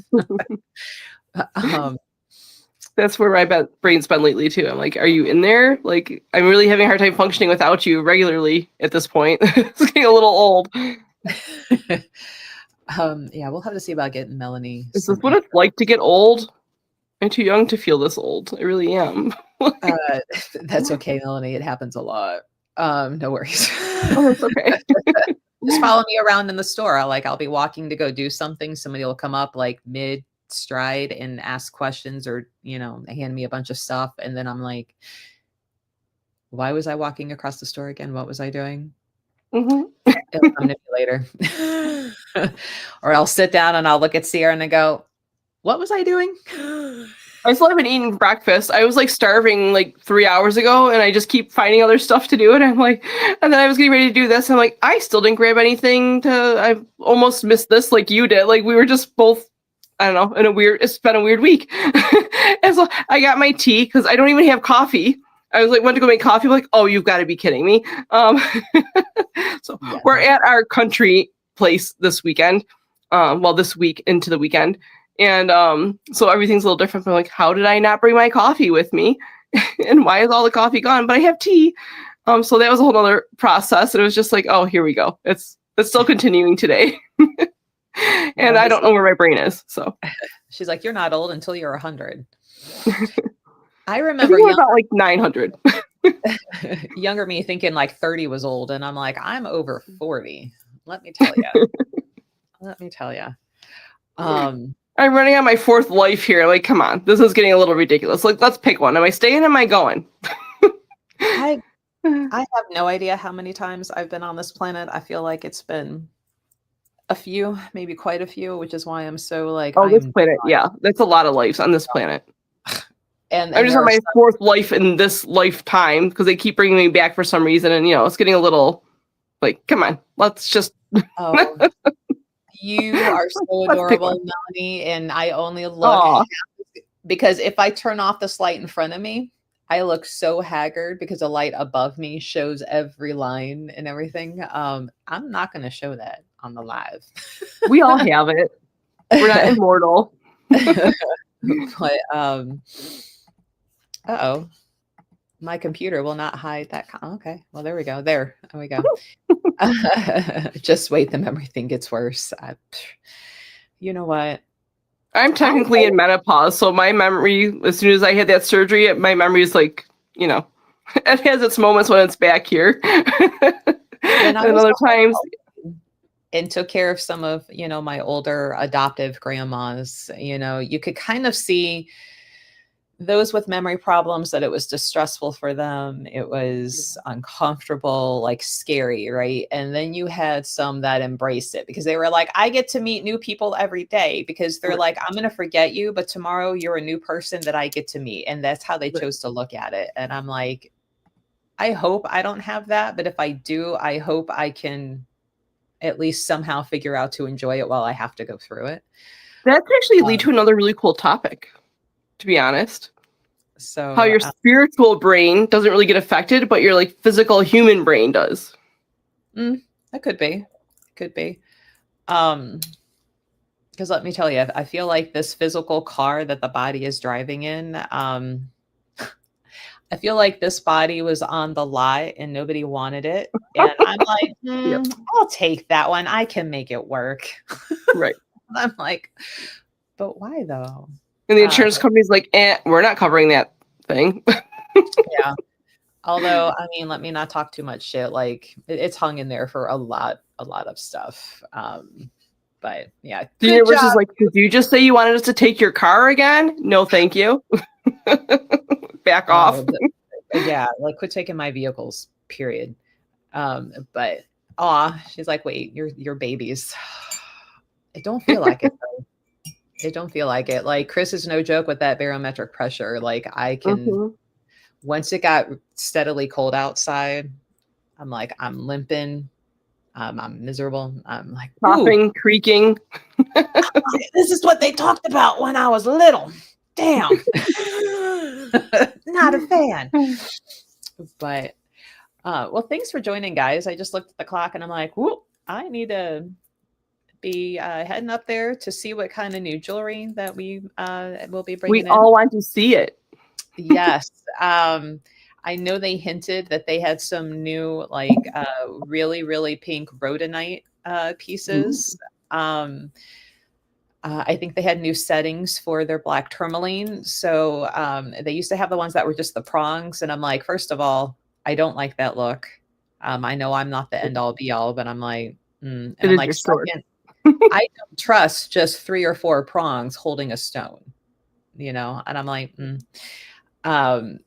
That's where my brain's been lately, too. I'm like, are you in there? Like, I'm really having a hard time functioning without you regularly at this point. It's getting a little old. Yeah, we'll have to see about getting Melanie. Is this what it's like to get old? I'm too young to feel this old. I really am. That's okay, Melanie. It happens a lot. No worries. Oh, it's okay. Just follow me around in the store. I'll be walking to go do something. Somebody will come up like mid stride and ask questions or, hand me a bunch of stuff. And then I'm like, why was I walking across the store again? What was I doing? It'll come to me later. Or I'll sit down and I'll look at Sierra and I go, what was I doing? I still haven't eaten breakfast. I was like starving like 3 hours ago and I just keep finding other stuff to do. And I'm like, and then I was getting ready to do this. And I'm like, I still didn't grab anything I almost missed this like you did. Like we were just both, I don't know, it's been a weird week. And so I got my tea because I don't even have coffee. I was like, went to go make coffee. I'm like, oh, you've got to be kidding me. So yeah. We're at our country place this weekend. This week into the weekend. And so everything's a little different. I'm like, how did I not bring my coffee with me? And why is all the coffee gone? But I have tea. So that was a whole other process. And it was just like, oh, here we go. It's still continuing today. And I don't know where my brain is. So she's like, you're not old until you're 100. I remember about like 900. Younger me thinking like 30 was old. And I'm like, I'm over 40. Let me tell you. I'm running on my fourth life here. Like, come on, this is getting a little ridiculous. Like, let's pick one. Am I staying? Am I going? I have no idea how many times I've been on this planet. I feel like it's been a few, maybe quite a few, which is why I'm so like Oh, I this am planet, yeah, that's a lot of lives on this planet. I'm and just there on are my some 4th life in this lifetime because they keep bringing me back for some reason, and it's getting a little like, come on, let's just oh, you are so let's pick one. adorable, Melanie, and I only look Oh, because if I turn off this light in front of me, I look so haggard because the light above me shows every line and everything. I'm not going to show that on the live. we all have it. We're not immortal. But uh-oh, my computer will not hide that. Okay, well there we go. There we go. Just wait, the memory thing gets worse. You know what? I'm technically in menopause, so my memory, as soon as I had that surgery, my memory is like, it has its moments when it's back here. When I and was other times. and took care of some of, my older adoptive grandmas, you could kind of see those with memory problems that it was distressful for them. It was uncomfortable, like scary, right? And then you had some that embraced it because they were like, I get to meet new people every day because they're like, I'm going to forget you, but tomorrow you're a new person that I get to meet. And that's how they chose to look at it. And I'm like, I hope I don't have that. But if I do, I hope I can at least somehow figure out to enjoy it while I have to go through it. That could actually lead to another really cool topic, to be honest. So how your spiritual brain doesn't really get affected, but your like physical human brain does. That could be. Because let me tell you, I feel like this physical car that the body is driving in, I feel like this body was on the lot and nobody wanted it. And I'm like, I'll take that one. I can make it work. Right. I'm like, but why though? And the insurance company's like, we're not covering that thing. Yeah. Although, I mean, let me not talk too much shit. Like it's hung in there for a lot of stuff. But yeah. The universe is like, did you just say you wanted us to take your car again? No, thank you. Back off. Yeah, like quit taking my vehicles, period. But she's like, wait, you're babies. It don't feel like it though. It don't feel like it. Like Chris is no joke with that barometric pressure. Like I can once it got steadily cold outside, I'm like, I'm limping. I'm miserable. I'm like coughing, creaking. This is what they talked about when I was little. Damn. Not a fan. But well, thanks for joining, guys. I just looked at the clock and I'm like, whoop, I need to be heading up there to see what kind of new jewelry that we will be bringing in. We all want to see it. Yes. I know they hinted that they had some new, like really, really pink rhodonite pieces. I think they had new settings for their black tourmaline. So they used to have the ones that were just the prongs. And I'm like, first of all, I don't like that look. I know I'm not the end all be all, but I'm like, and I'm like, second, I don't trust just 3 or 4 prongs holding a stone, and I'm like,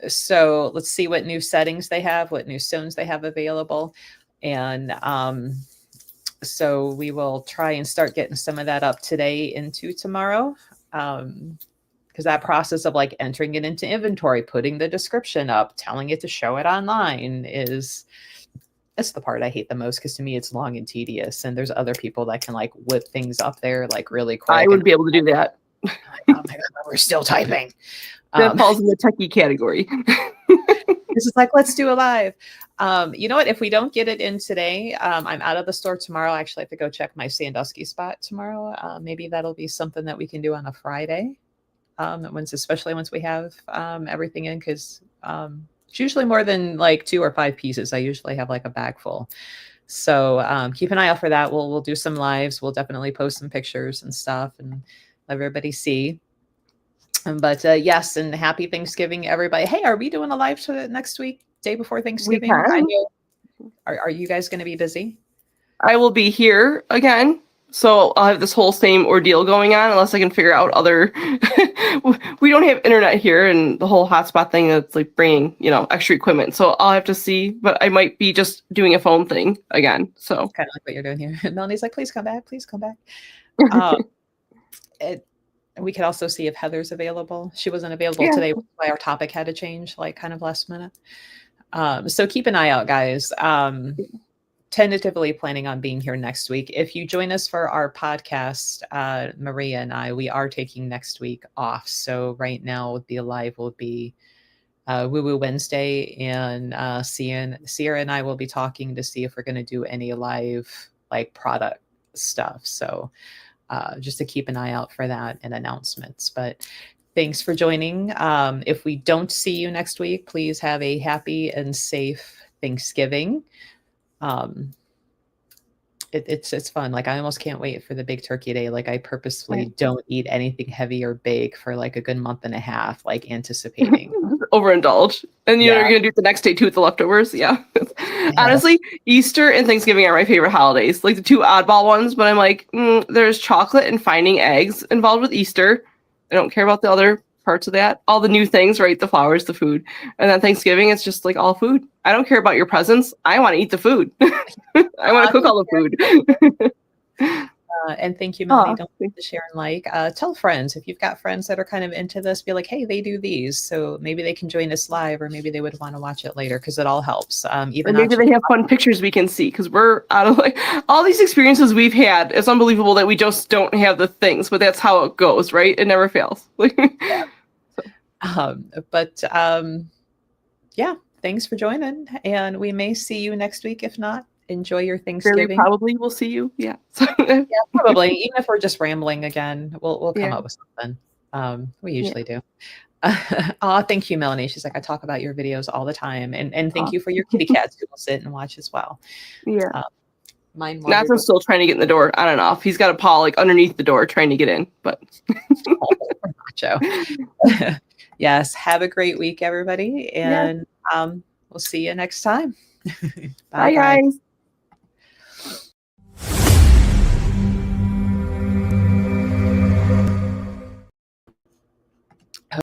so let's see what new settings they have, what new stones they have available. And so we will try and start getting some of that up today into tomorrow. Because that process of like entering it into inventory, putting the description up, telling it to show it online that's the part I hate the most, because to me it's long and tedious, and there's other people that can like whip things up there like really quick. I would be able to do that. Oh my God, we're still typing. That falls in the techie category. This is like, let's do a live. You know what? If we don't get it in today, I'm out of the store tomorrow. I actually have to go check my Sandusky spot tomorrow. Maybe that'll be something that we can do on a Friday. Especially once we have everything in, because it's usually more than like 2 or 5 pieces. I usually have like a bag full. So keep an eye out for that. We'll do some lives. We'll definitely post some pictures and stuff and let everybody see. But yes, and happy Thanksgiving, everybody. Hey, are we doing a live next week, day before Thanksgiving? I know. Are you guys going to be busy? I will be here again. So I'll have this whole same ordeal going on unless I can figure out other. We don't have internet here, and the whole hotspot thing that's like bringing, extra equipment. So I'll have to see, but I might be just doing a phone thing again. So kind of like what you're doing here. Melanie's like, please come back. Please come back. We could also see if Heather's available. She wasn't available today, which is why our topic had to change, like kind of last minute. So keep an eye out, guys. Tentatively planning on being here next week. If you join us for our podcast, Maria and I, we are taking next week off. So right now, the live will be WooWoo Wednesday, and Sierra and I will be talking to see if we're going to do any live like product stuff. So just to keep an eye out for that and announcements. But thanks for joining. If we don't see you next week, please have a happy and safe Thanksgiving. It's fun. Like I almost can't wait for the big turkey day. Like I purposefully don't eat anything heavy or big for like a good month and a half, like anticipating. Overindulge. And you're going to do it the next day too with the leftovers. Yeah. Honestly, Easter and Thanksgiving are my favorite holidays, like the two oddball ones, but I'm like, there's chocolate and finding eggs involved with Easter. I don't care about the other parts of that. All the new things, right? The flowers, the food. And then Thanksgiving, it's just like all food. I don't care about your presents. I want to eat the food. I want to cook all the food. And thank you, Melanie. Don't forget to share and like. Tell friends. If you've got friends that are kind of into this, be like, hey, they do these. So maybe they can join us live, or maybe they would want to watch it later because it all helps. Even maybe they have fun pictures we can see because we're out of like all these experiences we've had. It's unbelievable that we just don't have the things, but that's how it goes, right? It never fails. Yeah, thanks for joining. And we may see you next week. If not, enjoy your Thanksgiving. Very probably we'll see you. Yeah. Yeah, probably. Even if we're just rambling again, we'll come up with something. We usually do. Thank you, Melanie. She's like, I talk about your videos all the time. And thank you for your kitty cats who will sit and watch as well. Yeah. Nathan's still trying to get in the door on and off. He's got a paw like underneath the door trying to get in, but macho. Yes. Have a great week, everybody. And we'll see you next time. Bye guys.